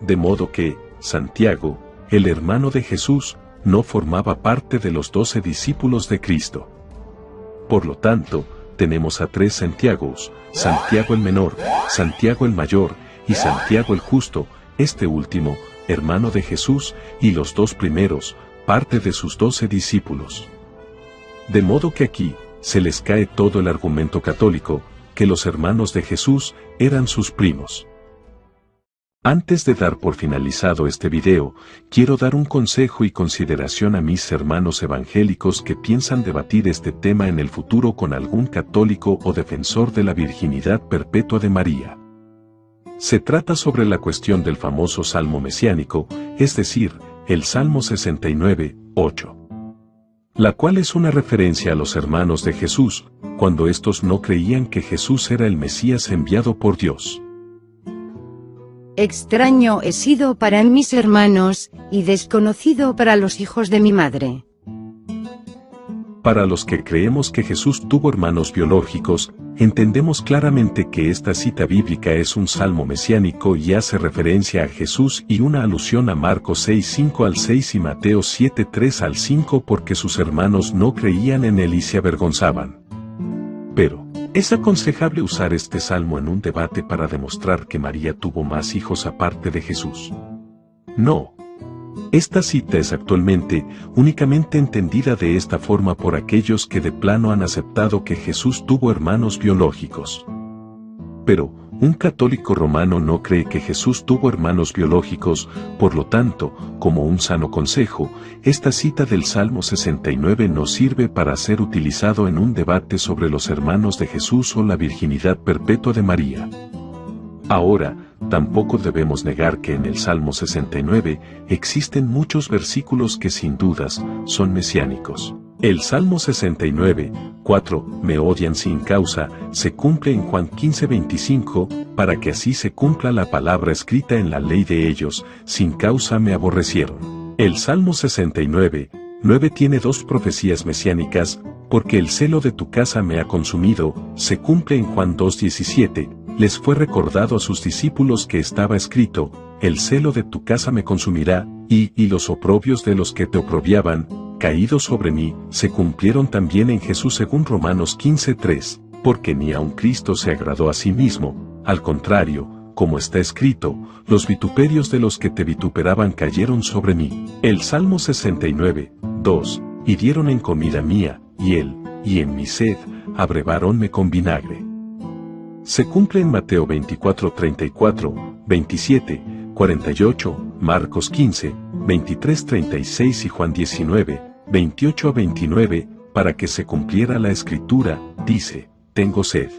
De modo que, Santiago, el hermano de Jesús, no formaba parte de los 12 discípulos de Cristo. Por lo tanto, tenemos a 3 Santiagos, Santiago el menor, Santiago el mayor, y Santiago el justo, este último, hermano de Jesús, y los 2 primeros, parte de sus 12 discípulos. De modo que aquí, se les cae todo el argumento católico, que los hermanos de Jesús eran sus primos. Antes de dar por finalizado este video, quiero dar un consejo y consideración a mis hermanos evangélicos que piensan debatir este tema en el futuro con algún católico o defensor de la virginidad perpetua de María. Se trata sobre la cuestión del famoso Salmo mesiánico, es decir, el Salmo 69, 8. La cual es una referencia a los hermanos de Jesús, cuando estos no creían que Jesús era el Mesías enviado por Dios. Extraño he sido para mis hermanos, y desconocido para los hijos de mi madre. Para los que creemos que Jesús tuvo hermanos biológicos, entendemos claramente que esta cita bíblica es un salmo mesiánico y hace referencia a Jesús y una alusión a Marcos 6, 5 al 6 y Mateo 7, 3 al 5 porque sus hermanos no creían en él y se avergonzaban. Pero, ¿es aconsejable usar este salmo en un debate para demostrar que María tuvo más hijos aparte de Jesús? No. Esta cita es actualmente únicamente entendida de esta forma por aquellos que de plano han aceptado que Jesús tuvo hermanos biológicos. Pero, un católico romano no cree que Jesús tuvo hermanos biológicos, por lo tanto, como un sano consejo, esta cita del Salmo 69 no sirve para ser utilizado en un debate sobre los hermanos de Jesús o la virginidad perpetua de María. Ahora, tampoco debemos negar que en el Salmo 69 existen muchos versículos que sin dudas son mesiánicos. El Salmo 69, 4, me odian sin causa, se cumple en Juan 15:25, para que así se cumpla la palabra escrita en la ley de ellos, sin causa me aborrecieron. El Salmo 69, 9 tiene 2 profecías mesiánicas, porque el celo de tu casa me ha consumido, se cumple en Juan 2:17, les fue recordado a sus discípulos que estaba escrito, el celo de tu casa me consumirá, y los oprobios de los que te oprobiaban, caídos sobre mí, se cumplieron también en Jesús según Romanos 15:3, porque ni aun Cristo se agradó a sí mismo, al contrario, como está escrito, los vituperios de los que te vituperaban cayeron sobre mí. El Salmo 69, 2, hirieron en comida mía, y en mi sed, abrevaronme con vinagre. Se cumple en Mateo 24:34, 27, 48, Marcos 15, 23:36 y Juan 19, 28 a 29, para que se cumpliera la escritura, dice, tengo sed.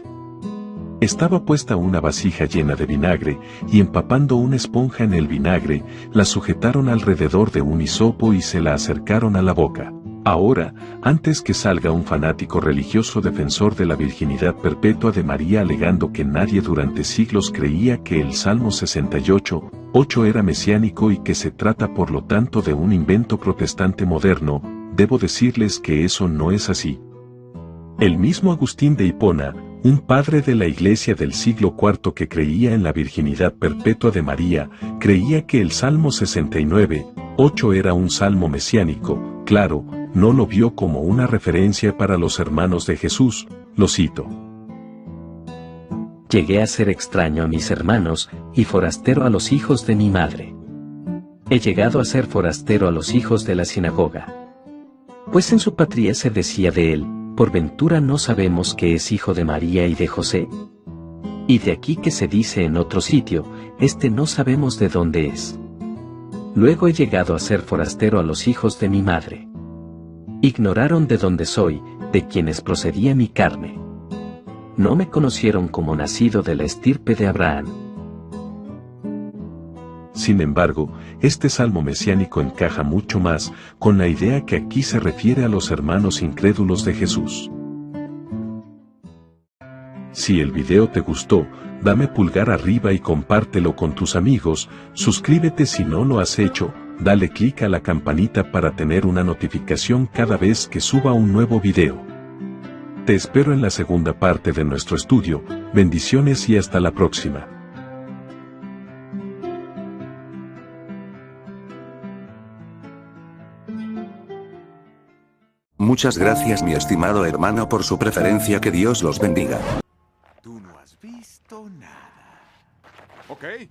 Estaba puesta una vasija llena de vinagre, y empapando una esponja en el vinagre, la sujetaron alrededor de un hisopo y se la acercaron a la boca. Ahora, antes que salga un fanático religioso defensor de la virginidad perpetua de María alegando que nadie durante siglos creía que el Salmo 68, 8 era mesiánico y que se trata por lo tanto de un invento protestante moderno, debo decirles que eso no es así. El mismo Agustín de Hipona, un padre de la Iglesia del siglo IV que creía en la virginidad perpetua de María, creía que el Salmo 69, 8 era un salmo mesiánico, claro, no lo vio como una referencia para los hermanos de Jesús, lo cito. Llegué a ser extraño a mis hermanos, y forastero a los hijos de mi madre. He llegado a ser forastero a los hijos de la sinagoga. Pues en su patria se decía de él, ¿por ventura no sabemos que es hijo de María y de José? Y de aquí que se dice en otro sitio, no sabemos de dónde es. Luego he llegado a ser forastero a los hijos de mi madre. Ignoraron de dónde soy, de quienes procedía mi carne. no me conocieron como nacido de la estirpe de Abraham. Sin embargo, este salmo mesiánico encaja mucho más con la idea que aquí se refiere a los hermanos incrédulos de Jesús. Si el video te gustó, dame pulgar arriba y compártelo con tus amigos, suscríbete si no lo has hecho, dale clic a la campanita para tener una notificación cada vez que suba un nuevo video. Te espero en la segunda parte de nuestro estudio, bendiciones y hasta la próxima. Muchas gracias mi estimado hermano por su preferencia, que Dios los bendiga. Tú no has visto nada. Ok.